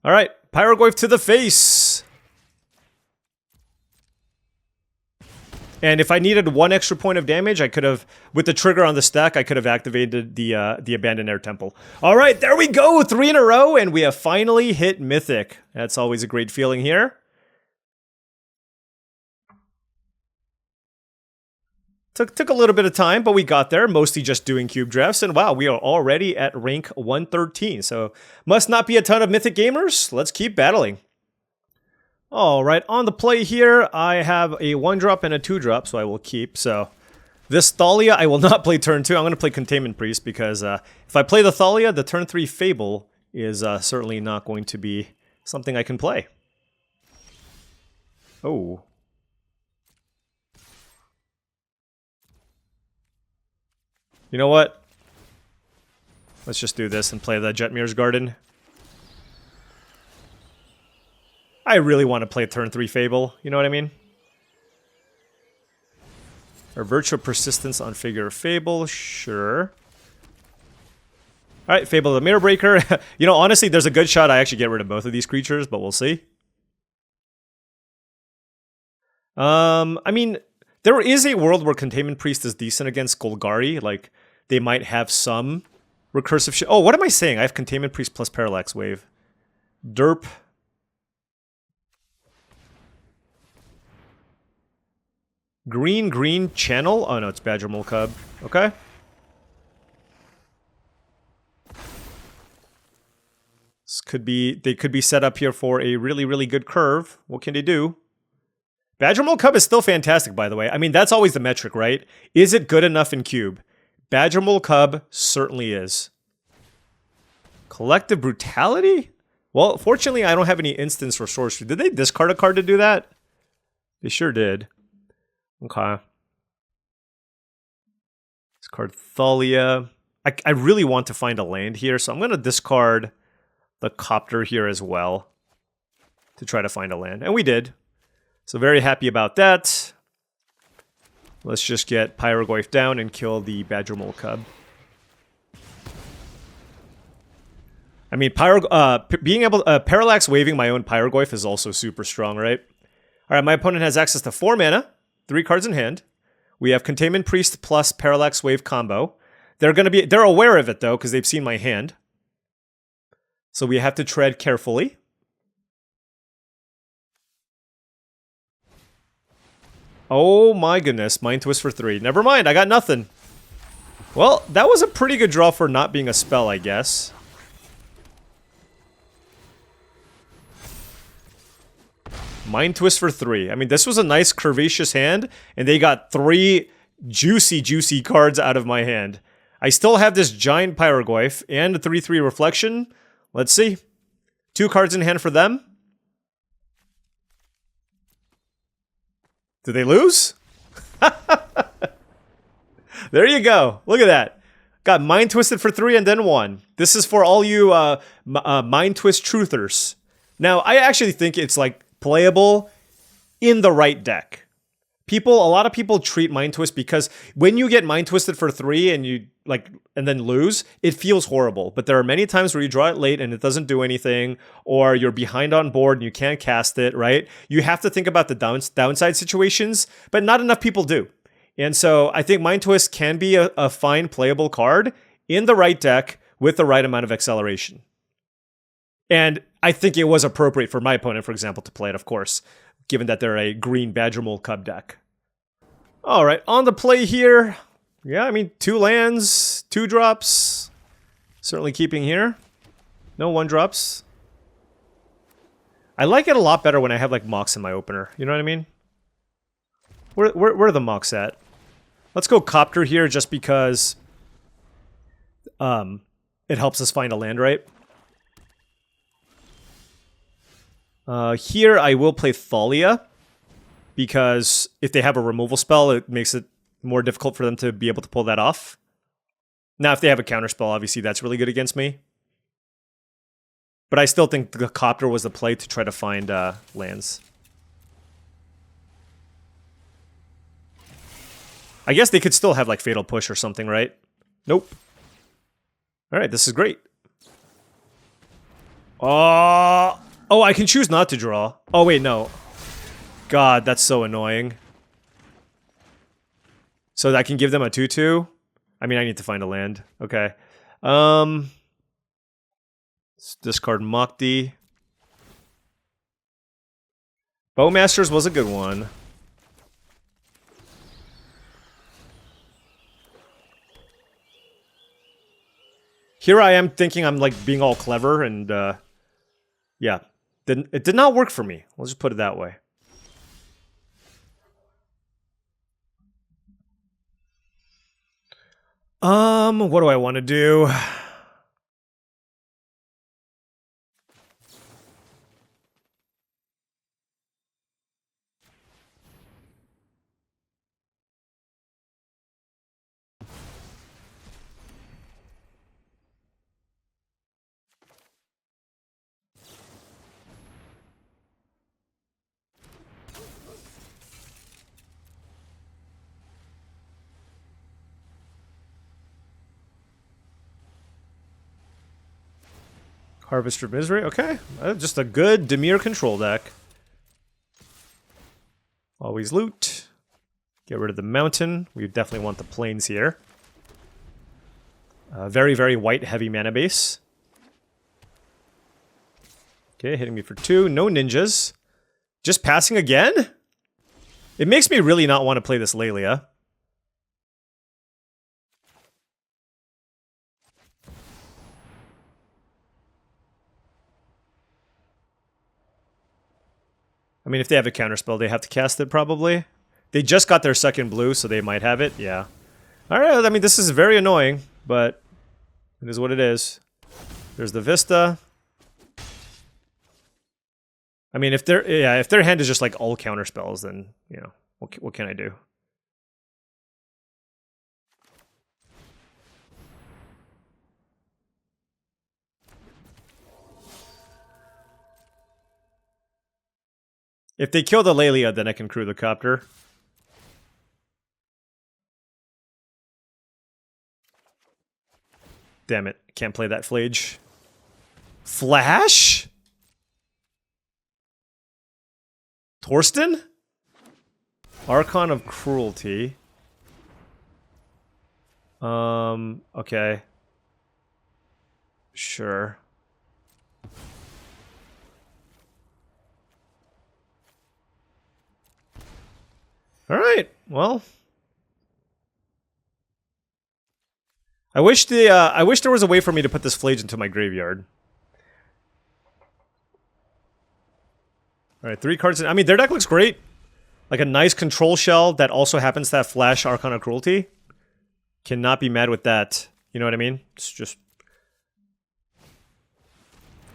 All right, Pyrogoyf to the face. And if I needed 1 extra point of damage, I could have, with the trigger on the stack, I could have activated the Abandoned Air Temple. All right, there we go, 3 in a row, and we have finally hit Mythic. That's always a great feeling here. Took a little bit of time, but we got there, mostly just doing cube drafts, and wow, we are already at rank 113, so must not be a ton of Mythic gamers. Let's keep battling. All right, on the play here, I have a 1-drop and a 2-drop, so I will keep. So this Thalia, I will not play turn 2. I'm going to play Containment Priest, because if I play the Thalia, the turn 3 Fable is certainly not going to be something I can play. Oh. You know what? Let's just do this and play the Jetmir's Garden. I really want to play turn 3 Fable, you know what I mean? Or Virtual Persistence on Figure of Fable, sure. Alright, Fable the Mirror Breaker. You know, honestly, there's a good shot I actually get rid of both of these creatures, but we'll see. I mean, there is a world where Containment Priest is decent against Golgari, like, they might have some recursive shit. Oh, what am I saying? I have Containment Priest plus Parallax Wave. Derp. Green channel? Oh no, it's Badger Mole Cub. Okay. This could be, they could be set up here for a really good curve. What can they do? Badger Mole Cub is still fantastic, by the way. I mean, that's always the metric, right? Is it good enough in cube? Badger Mole Cub certainly is. Collective Brutality? Well, fortunately, I don't have any instance for sorcery. Did they discard a card to do that? They sure did. Okay. Discard Thalia. I really want to find a land here, so I'm going to discard the Copter here as well to try to find a land. And we did. So very happy about that. Let's just get Pyrogoyf down and kill the Badger Mole Cub. I mean, being able Parallax waving my own Pyrogoyf is also super strong, right? All right, my opponent has access to 4 mana, 3 cards in hand. We have Containment Priest plus Parallax Wave combo. They're aware of it though, because they've seen my hand. So we have to tread carefully. Oh my goodness, Mind Twist for 3. Never mind, I got nothing. Well, that was a pretty good draw for not being a spell, I guess. Mind Twist for 3. I mean, this was a nice curvaceous hand, and they got 3 juicy cards out of my hand. I still have this giant Pyrogoyf and a 3/3 Reflection. Let's see. 2 cards in hand for them. Did they lose? There you go. Look at that. Got Mind Twisted for 3 and then 1. This is for all you Mind Twist truthers. Now, I actually think it's like playable in the right deck. A lot of people treat Mind Twist because when you get Mind Twisted for 3 and you and then lose, it feels horrible. But there are many times where you draw it late and it doesn't do anything, or you're behind on board and you can't cast it, right? You have to think about the downside situations, but not enough people do. And so I think Mind Twist can be a fine playable card in the right deck with the right amount of acceleration. And I think it was appropriate for my opponent, for example, to play it, of course, given that they're a green Badger Mole Cub deck. All right, on the play here. Yeah, I mean, 2 lands, 2 drops. Certainly keeping here. No 1-drops. I like it a lot better when I have, like, Mox in my opener. You know what I mean? Where are the Mox at? Let's go Copter here just because it helps us find a land, right? Here I will play Thalia, because if they have a removal spell, it makes it more difficult for them to be able to pull that off. Now, if they have a counterspell, obviously that's really good against me. But I still think the Copter was the play to try to find lands. I guess they could still have, like, Fatal Push or something, right? Nope. Alright, this is great. Oh, I can choose not to draw. Oh, wait, no. God, that's so annoying. So I can give them a 2/2? I mean, I need to find a land. Okay. Let's discard Mokdi. Bowmasters was a good one. Here I am thinking I'm, like, being all clever, and, yeah. It did not work for me. Let's just put it that way. What do I want to do? Harvester of Misery, okay. Just a good Dimir control deck. Always loot. Get rid of the mountain. We definitely want the plains here. Very, very white heavy mana base. Okay, hitting me for 2. No ninjas. Just passing again? It makes me really not want to play this Lelia. I mean, if they have a counterspell, they have to cast it, probably. They just got their second blue, so they might have it, yeah. Alright, I mean, this is very annoying, but it is what it is. There's the Vista. I mean, if their hand is just, like, all counterspells, then, you know, what can I do? If they kill the Lelia, then I can crew the Copter. Damn it, can't play that Flage. Flash? Torsten? Archon of Cruelty. Okay. Sure. Alright, well. I wish there was a way for me to put this Flage into my graveyard. Alright, 3 cards in. I mean, their deck looks great. Like a nice control shell that also happens to have Flash Archon of Cruelty. Cannot be mad with that. You know what I mean? It's just...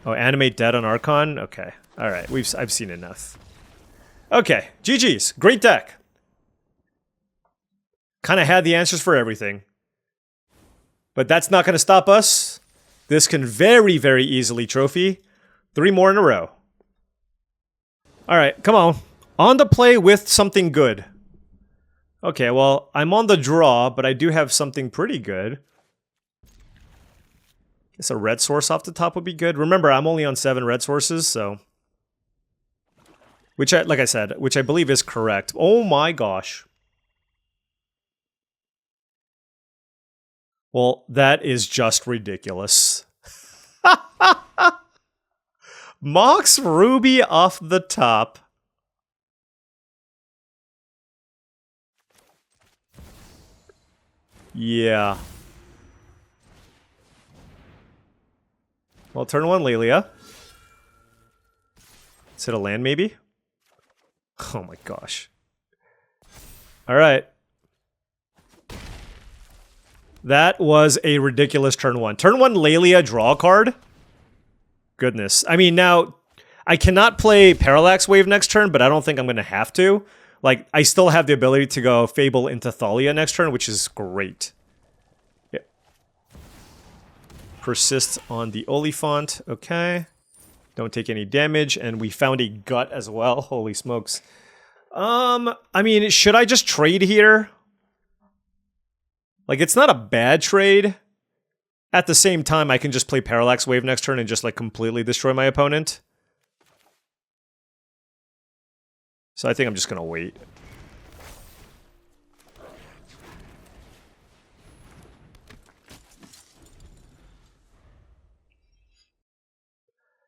Oh, animate dead on Archon? Okay. Alright, I've seen enough. Okay, GG's. Great deck. Kind of had the answers for everything. But that's not going to stop us. This can very, very easily trophy 3 more in a row. Alright, come on. On the play with something good. Okay, well, I'm on the draw, but I do have something pretty good. Guess a red source off the top would be good. Remember, I'm only on 7 red sources, so... Which, like I said, which I believe is correct. Oh my gosh. Well, that is just ridiculous. Mox Ruby off the top. Yeah. Well, turn 1 Lelia. Is it a land, maybe? Oh my gosh. Alright. That was a ridiculous turn 1. Turn 1 Lelia, draw a card? Goodness. I mean, now, I cannot play Parallax Wave next turn, but I don't think I'm going to have to. Like, I still have the ability to go Fable into Thalia next turn, which is great. Yeah. Persists on the Oliphant. Okay. Don't take any damage, and we found a gut as well. Holy smokes. I mean, should I just trade here? Like, it's not a bad trade. At the same time, I can just play Parallax Wave next turn and just, like, completely destroy my opponent. So I think I'm just gonna wait.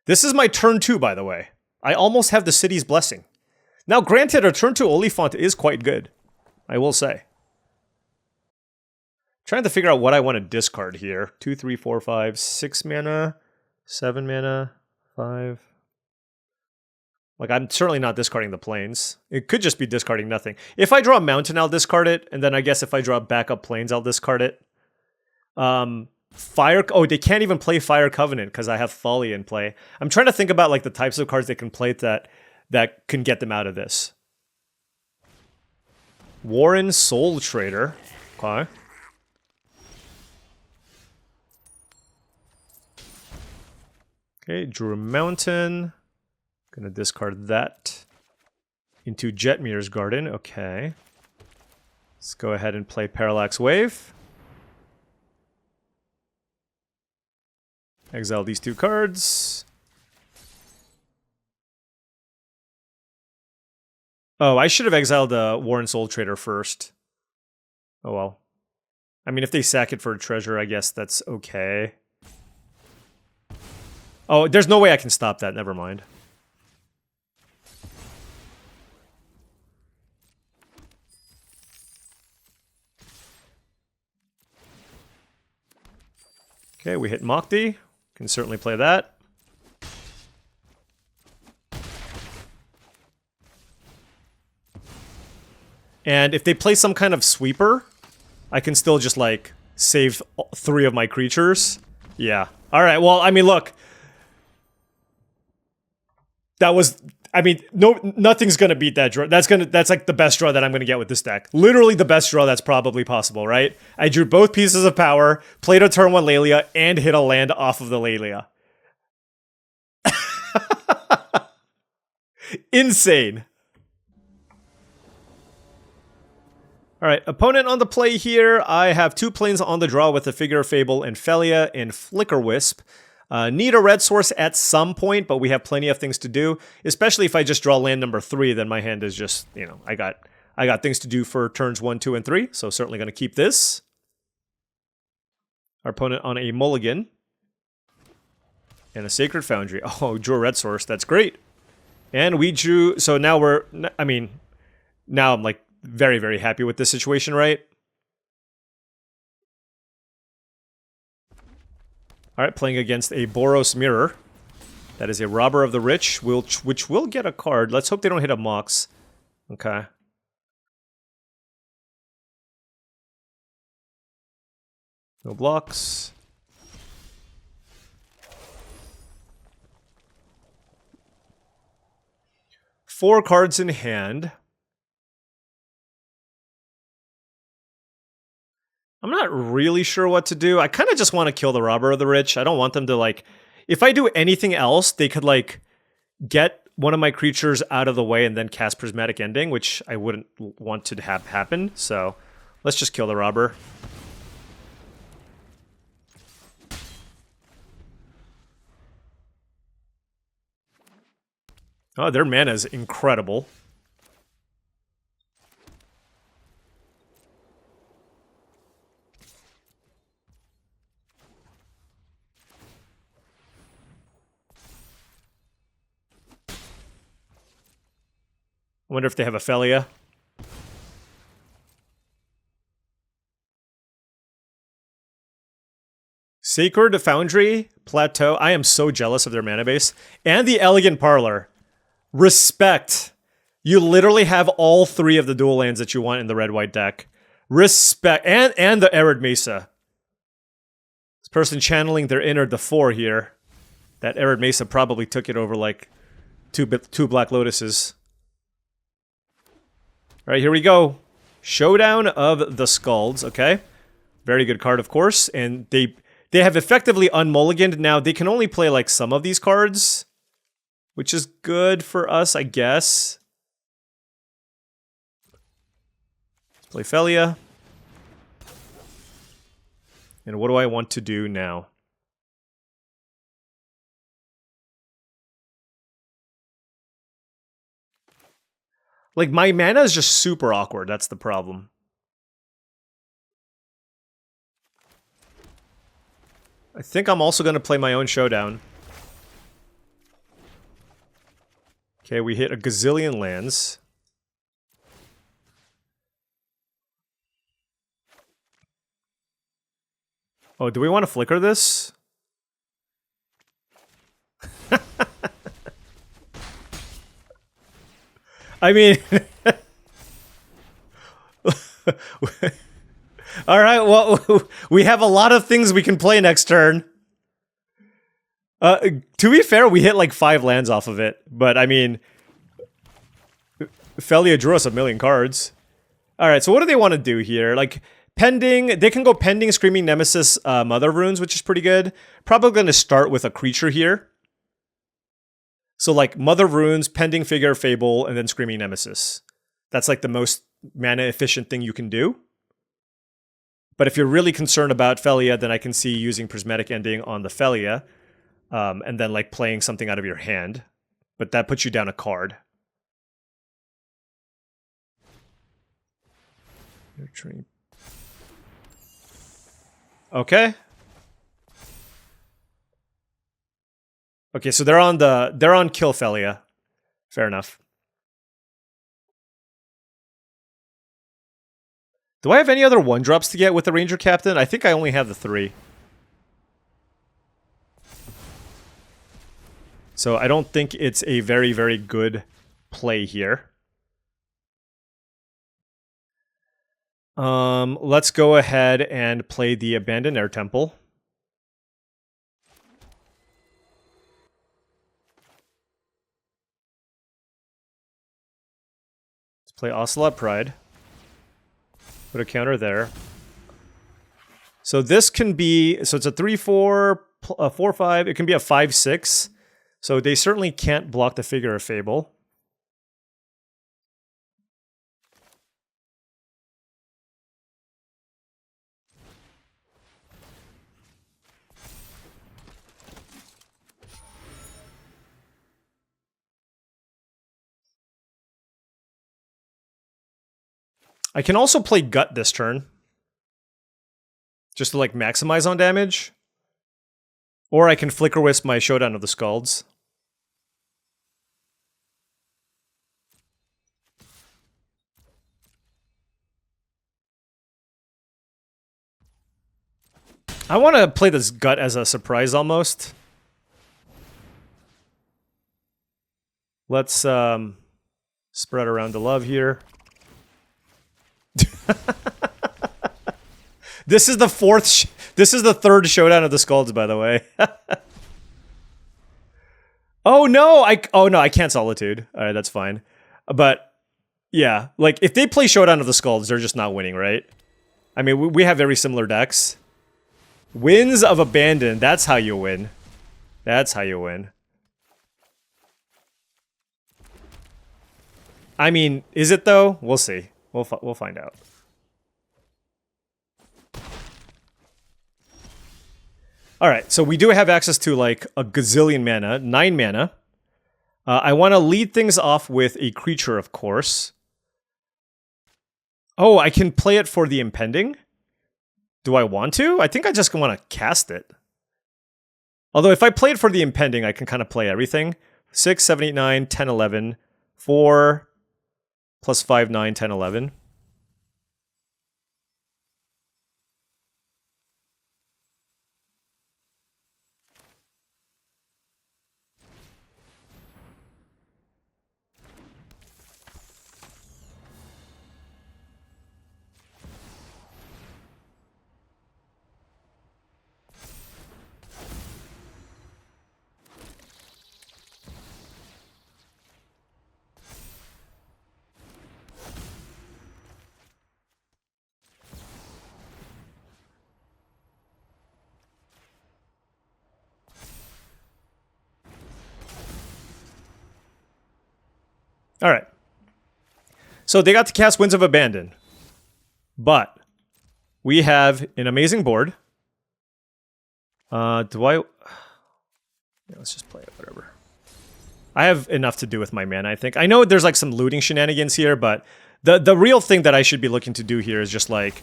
This is my turn 2, by the way. I almost have the City's Blessing. Now, granted, our turn 2 Oliphant is quite good. I will say. Trying to figure out what I want to discard here. 2, 3, 4, 5, 6 mana, 7 mana, 5... Like, I'm certainly not discarding the planes. It could just be discarding nothing. If I draw a mountain, I'll discard it. And then I guess if I draw backup planes, I'll discard it. Fire... Oh, they can't even play Fire Covenant because I have Folly in play. I'm trying to think about, like, the types of cards they can play that can get them out of this. Warren Soul Trader. Okay. Okay, drew a mountain. Gonna discard that into Jetmir's Garden. Okay. Let's go ahead and play Parallax Wave. Exile these 2 cards. Oh, I should have exiled Warren Soul Trader first. Oh well. I mean, if they sack it for a treasure, I guess that's okay. Oh, there's no way I can stop that. Never mind. Okay, we hit Mokdi. Can certainly play that. And if they play some kind of sweeper, I can still just, like, save 3 of my creatures. Yeah. Alright, well, I mean, look. That was... I mean, nothing's gonna beat that draw. That's like the best draw that I'm gonna get with this deck. Literally the best draw that's probably possible, right? I drew both pieces of power, played a turn 1 Lelia, and hit a land off of the Lelia. Insane. Alright, opponent on the play here. I have 2 planes on the draw with the Figure of Fable and Felia and Flicker Wisp. Need a red source at some point, but we have plenty of things to do. Especially if I just draw land number 3, then my hand is just, you know, I got things to do for turns 1, 2, and 3. So certainly going to keep this. Our opponent on a mulligan. And a Sacred Foundry. Oh, drew a red source. That's great. And we drew... So now we're... I mean, now I'm like very, very happy with this situation, right? Alright, playing against a Boros Mirror. That is a Robber of the Rich, which will get a card. Let's hope they don't hit a Mox. Okay. No blocks. Four cards in hand. I'm not really sure what to do. I kind of just want to kill the Robber of the Rich. I don't want them to, like... If I do anything else, they could, like, get one of my creatures out of the way and then cast Prismatic Ending, which I wouldn't want to have happen. So, let's just kill the Robber. Oh, their mana is incredible. wonder if they have a Felia. Sacred Foundry, Plateau. I am so jealous of their mana base. And the Elegant Parlor. Respect. You literally have all 3 of the dual lands that you want in the red-white deck. Respect. And the Arid Mesa. This person channeling their inner the 4 here. That Arid Mesa probably took it over like two Black Lotuses. All right, here we go. Showdown of the Skalds, okay. Very good card, of course. And they have effectively unmulliganed. Now, they can only play like some of these cards, which is good for us, I guess. Let's play Felia. And what do I want to do now? Like, my mana is just super awkward. That's the problem. I think I'm also going to play my own Showdown. Okay, we hit a gazillion lands. Oh, do we want to flicker this? I mean... Alright, well, we have a lot of things we can play next turn. To be fair, we hit like 5 lands off of it. But, I mean... Felia drew us a million cards. Alright, so what do they want to do here? Like, pending... They can go pending, Screaming Nemesis, Mother Runes, which is pretty good. Probably going to start with a creature here. So, like, Mother Runes, Pending Figure of Fable, and then Screaming Nemesis. That's, like, the most mana-efficient thing you can do. But if you're really concerned about Felia, then I can see using Prismatic Ending on the Felia. And then, like, playing something out of your hand. But that puts you down a card. Okay. Okay, so they're on Kill Felia. Fair enough. Do I have any other 1-drops to get with the Ranger Captain? I think I only have the 3. So I don't think it's a very, very good play here. Let's go ahead and play the Abandoned Air Temple. Let's play Ocelot Pride. Put a counter there. So this can be... So it's a 3-4, a 4-5. It can be a 5-6. So they certainly can't block the Figure of Fable. I can also play Gut this turn. Just to, like, maximize on damage. Or I can Flicker Wisp my Showdown of the Skalds. I want to play this Gut as a surprise, almost. Let's spread around the love here. This is the this is the 3rd Showdown of the Skalds, by the way. Oh no, I can't Solitude. All right, that's fine. But yeah, like if they play Showdown of the Skalds, they're just not winning, right? I mean, we have very similar decks. Winds of Abandon, that's how you win. That's how you win. I mean, is it though? We'll see. We'll find out. Alright, so we do have access to like a gazillion mana, 9 mana. I want to lead things off with a creature, of course. Oh, I can play it for the Impending? Do I want to? I think I just want to cast it. Although if I play it for the Impending, I can kind of play everything. 6, 7, 8, 9, 10, 11, 4, Plus 5, 9, 10, 11. All right. So they got to cast Winds of Abandon. But we have an amazing board. Yeah, let's just play it, whatever. I have enough to do with my mana, I think. I know there's like some looting shenanigans here, but the real thing that I should be looking to do here is just like,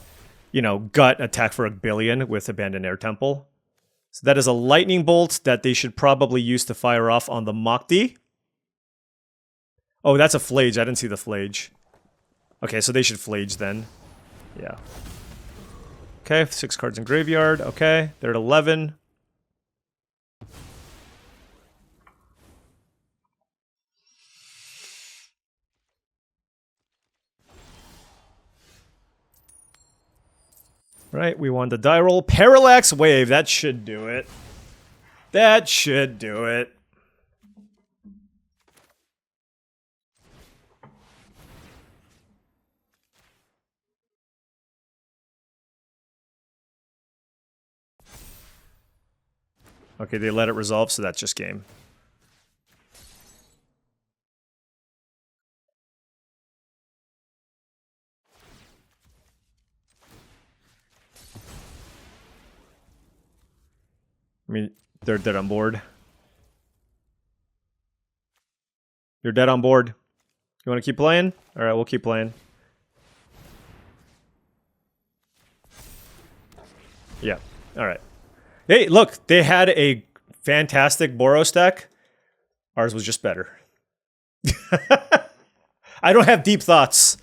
you know, gut attack for 1 billion with Abandoned Air Temple. So that is a lightning bolt that they should probably use to fire off on the Mokti. Oh, that's a Flage. I didn't see the Flage. Okay, so they should Flage then. Yeah. Okay, 6 cards in graveyard. Okay, they're at 11. Right, we want the die roll. Parallax Wave. That should do it. That should do it. Okay, they let it resolve, so that's just game. I mean, they're dead on board. You're dead on board. You want to keep playing? All right, we'll keep playing. Yeah, all right. Hey, look, they had a fantastic Boros deck. Ours was just better. I don't have deep thoughts.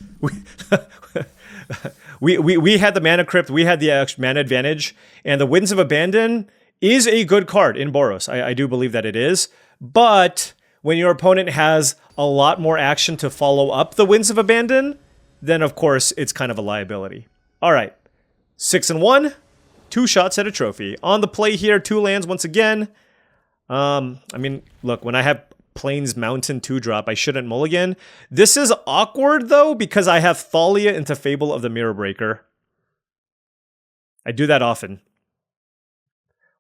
We had the mana crypt, we had the mana advantage, and the Winds of Abandon is a good card in Boros. I do believe that it is, but when your opponent has a lot more action to follow up the Winds of Abandon, then of course it's kind of a liability. All right, 6-1. 2 shots at a trophy. On the play here, 2 lands once again. I mean, look, when I have Plains Mountain 2-drop, I shouldn't mulligan. This is awkward, though, because I have Thalia into Fable of the Mirror Breaker. I do that often.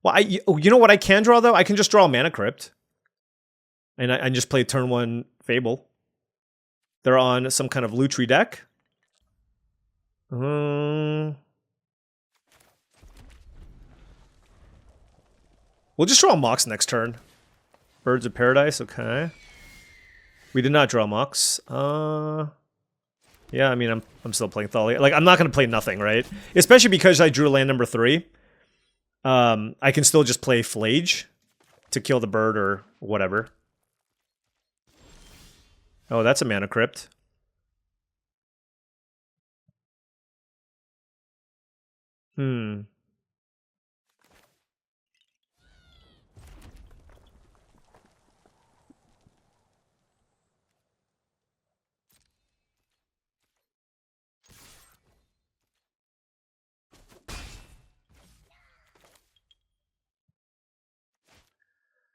Well, you know what I can draw, though? I can just draw a Mana Crypt. And I just play turn 1 Fable. They're on some kind of Lutri deck. We'll just draw Mox next turn. Birds of Paradise, okay. We did not draw Mox. Yeah, I mean, I'm still playing Thalia. Like, I'm not going to play nothing, right? Especially because I drew land number 3. I can still just play Flage to kill the bird or whatever. Oh, that's a Mana Crypt.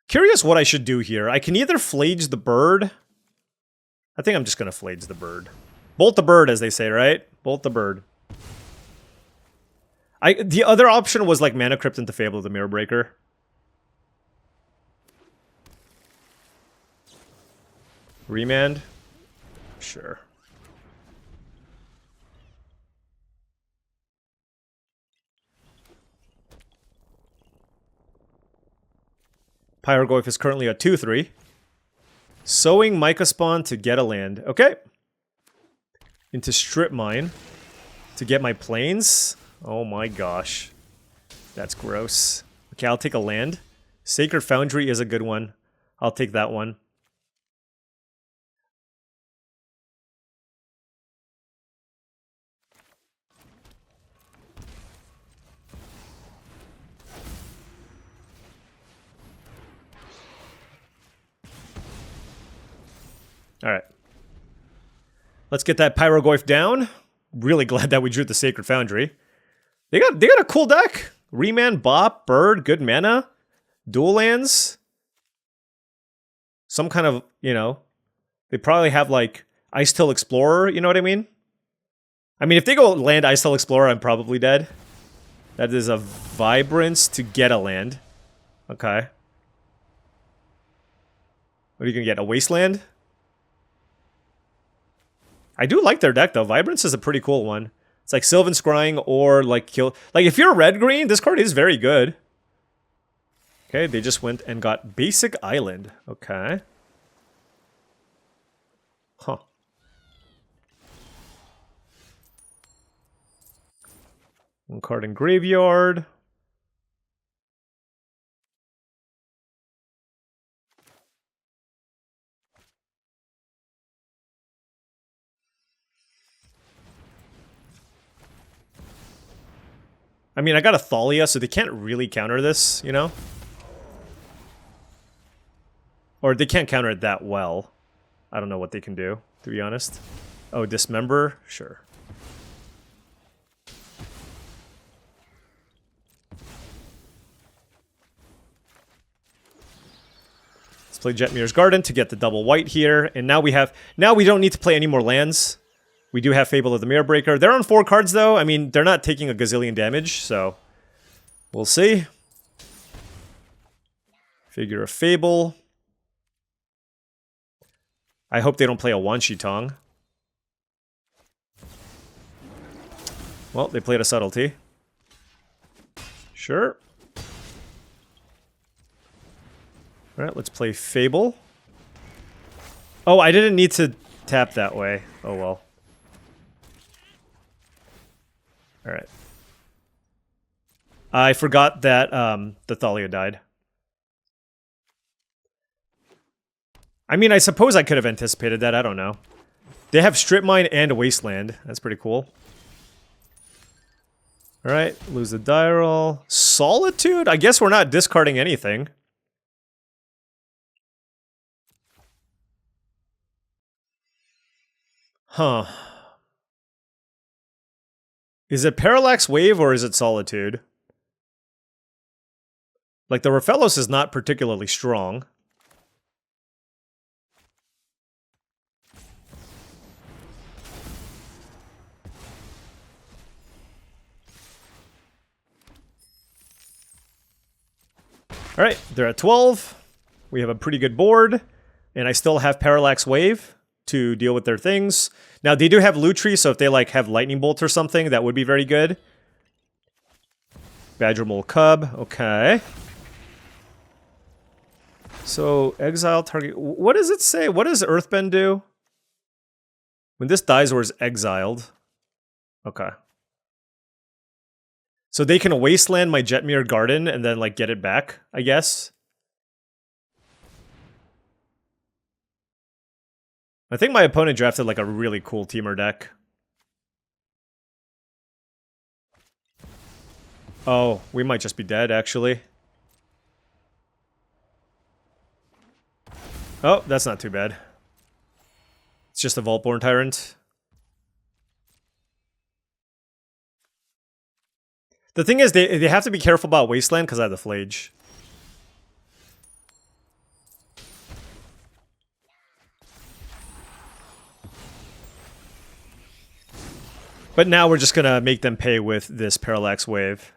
Curious what I should do here. I can either Flage the bird. I think I'm just going to Flage the bird. Bolt the bird, as they say, right? Bolt the bird. The other option was like Mana Crypt into Fable of the Mirror Breaker. Remand? Sure. Pyroglyph is currently at 2-3. Sowing Mica Spawn to get a land. Okay. Into Strip Mine to get my plains. Oh my gosh. That's gross. Okay, I'll take a land. Sacred Foundry is a good one. I'll take that one. Alright. Let's get that Pyrogoyf down. Really glad that we drew the Sacred Foundry. They got a cool deck. Reman, Bop, Bird, good mana. Dual lands. Some kind of, you know, they probably have like Ice-Till Explorer, you know what I mean? I mean, if they go land Ice-Till Explorer, I'm probably dead. That is a Vibrance to get a land. Okay. What are you gonna get? A Wasteland? I do like their deck though. Vibrance is a pretty cool one. It's like Sylvan Scrying or like kill. Like if you're red-green, this card is very good. Okay, they just went and got Basic Island. Okay. Huh. One card in Graveyard. I mean, I got a Thalia, so they can't really counter this, you know? Or they can't counter it that well. I don't know what they can do, to be honest. Oh, Dismember? Sure. Let's play Jetmir's Garden to get the double white here. And now we don't need to play any more lands. We do have Fable of the Mirror Breaker. They're on 4 cards, though. I mean, they're not taking a gazillion damage, so we'll see. Figure of Fable. I hope they don't play a Wan Shi Tong. Well, they played a Subtlety. Sure. Alright, let's play Fable. Oh, I didn't need to tap that way. Oh well. Alright. I forgot that the Thalia died. I mean, I suppose I could have anticipated that. I don't know. They have Strip Mine and Wasteland. That's pretty cool. Alright, lose the die roll. Solitude? I guess we're not discarding anything. Huh. Is it Parallax Wave or is it Solitude? Like, the Raphaelos is not particularly strong. Alright, they're at 12. We have a pretty good board. And I still have Parallax Wave to deal with their things. Now, they do have Lutri, so if they, like, have Lightning Bolt or something, that would be very good. Badger Mole Cub, okay. So, exile target... What does it say? What does Earthbend do? When this dies or is exiled. Okay. So they can Wasteland my Jetmir Garden and then, like, get it back, I guess. I think my opponent drafted, like, a really cool Teamer deck. Oh, we might just be dead, actually. Oh, that's not too bad. It's just a Vaultborn Tyrant. The thing is, they have to be careful about Wasteland because I have the Flage. But now we're just gonna make them pay with this Parallax Wave.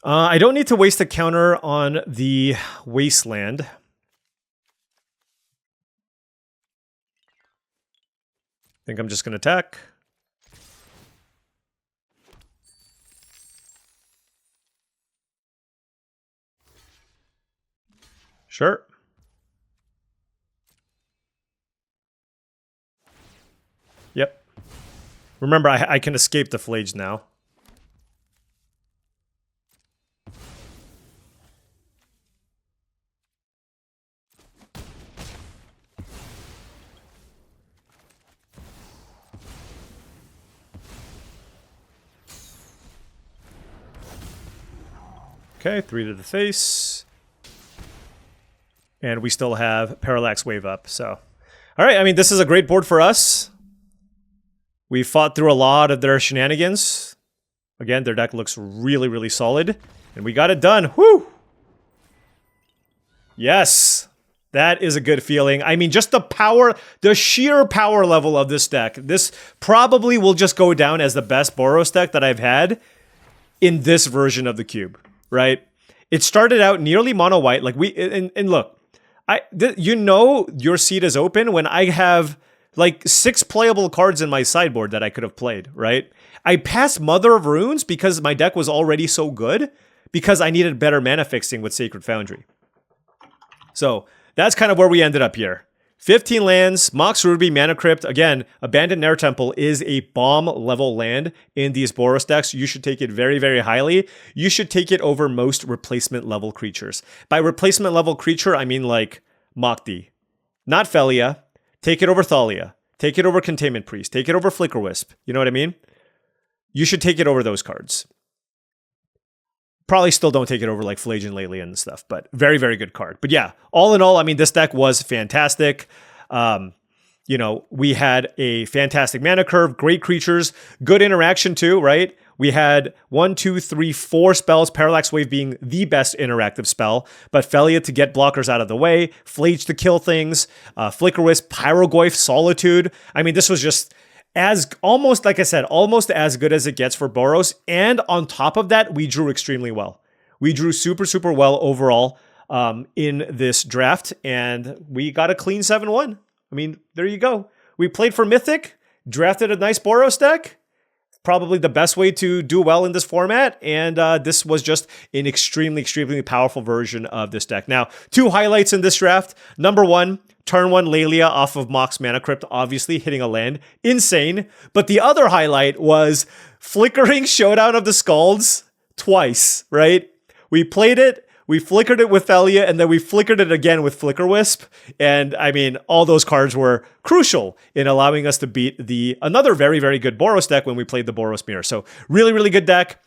I don't need to waste a counter on the Wasteland. I think I'm just gonna attack. Sure. Yep. Remember, I can escape the Flage now. Okay, 3 to the face. And we still have Parallax Wave up, so. All right, I mean, this is a great board for us. We fought through a lot of their shenanigans. Again, their deck looks really, really solid. And we got it done. Woo! Yes! That is a good feeling. I mean, just the power, the sheer power level of this deck. This probably will just go down as the best Boros deck that I've had in this version of the cube, right? It started out nearly mono white. Like and look, you know your seat is open when I have like 6 playable cards in my sideboard that I could have played, right? I passed Mother of Runes because my deck was already so good because I needed better mana fixing with Sacred Foundry. So that's kind of where we ended up here. 15 lands, Mox Ruby, Mana Crypt. Again, Abandoned Nair Temple is a bomb level land in these Boros decks. You should take it very, very highly. You should take it over most replacement level creatures. By replacement level creature, I mean like Mokti. Not Felia. Take it over Thalia. Take it over Containment Priest. Take it over Flicker Wisp. You know what I mean? You should take it over those cards. Probably still don't take it over like Flagian lately and stuff, but very, very good card. But yeah, all in all, I mean, this deck was fantastic. You know, we had a fantastic mana curve, great creatures, good interaction too, right? We had 1, 2, 3, 4 spells, Parallax Wave being the best interactive spell, but Felia to get blockers out of the way, Flage to kill things, Flicker Wisp, Pyrogoyf, Solitude. I mean, this was just almost, like I said, almost as good as it gets for Boros. And on top of that, we drew extremely well. We drew super, super well overall in this draft, and we got a clean 7-1. I mean, there you go. We played for Mythic, drafted a nice Boros deck. Probably the best way to do well in this format, and this was just an extremely, extremely powerful version of this deck. Now, 2 highlights in this draft. Number 1, turn 1 Lelia off of Mox Mana Crypt, obviously hitting a land. Insane. But the other highlight was flickering Showdown of the Skalds twice, right? We played it, we flickered it with Felia, and then we flickered it again with Flicker Wisp. And I mean, all those cards were crucial in allowing us to beat another very, very good Boros deck when we played the Boros Mirror. So really, really good deck.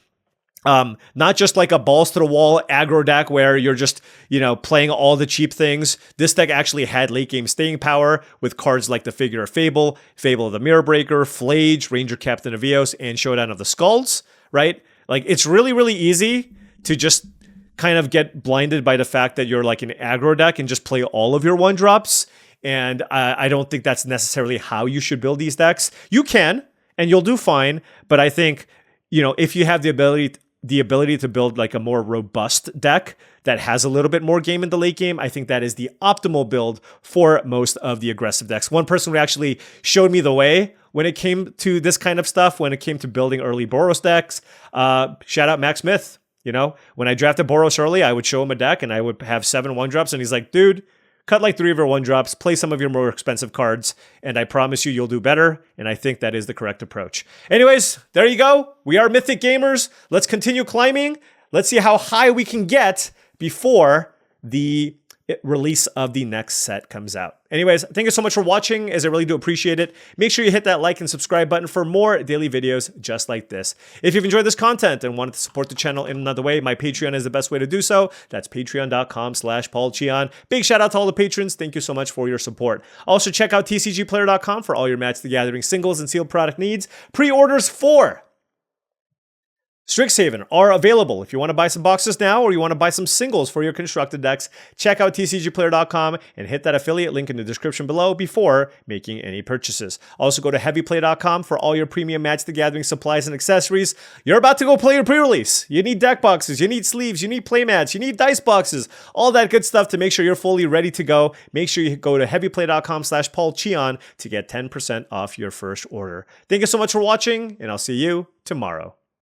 Not just like a balls to the wall aggro deck where you're just, you know, playing all the cheap things. This deck actually had late game staying power with cards like the Figure of Fable, Fable of the Mirror Breaker, Flage, Ranger Captain of Eos, and Showdown of the Skalds, right? Like, it's really, really easy to just kind of get blinded by the fact that you're like an aggro deck and just play all of your 1-drops. And I don't think that's necessarily how you should build these decks. You can, and you'll do fine. But I think, you know, if you have the ability to build like a more robust deck that has a little bit more game in the late game, I think that is the optimal build for most of the aggressive decks. One person who actually showed me the way when it came to this kind of stuff, when it came to building early Boros decks, shout out Max Smith. You know, when I drafted Boros early, I would show him a deck and I would have 7 1-drops, and he's like, dude, cut like 3 of your 1-drops, play some of your more expensive cards, and I promise you'll do better. And I think that is the correct approach. Anyways, there you go. We are Mythic Gamers. Let's continue climbing. Let's see how high we can get before the release of the next set comes out. Anyways, thank you so much for watching, as I really do appreciate it. Make sure you hit that like and subscribe button for more daily videos just like this. If you've enjoyed this content and wanted to support the channel in another way, my Patreon is the best way to do so. That's patreon.com/paulcheon. Big shout out to all the patrons. Thank you so much for your support. Also, check out TCGplayer.com for all your Magic the Gathering singles and sealed product needs. Pre-orders for Strixhaven are available. If you want to buy some boxes now or you want to buy some singles for your constructed decks, check out tcgplayer.com and hit that affiliate link in the description below before making any purchases. Also, go to heavyplay.com for all your premium Magic the Gathering supplies and accessories. You're about to go play your pre-release. You need deck boxes, you need sleeves, you need playmats, you need dice boxes, all that good stuff to make sure you're fully ready to go. Make sure you go to heavyplay.com/paulcheon to get 10% off your first order. Thank you so much for watching, and I'll see you tomorrow.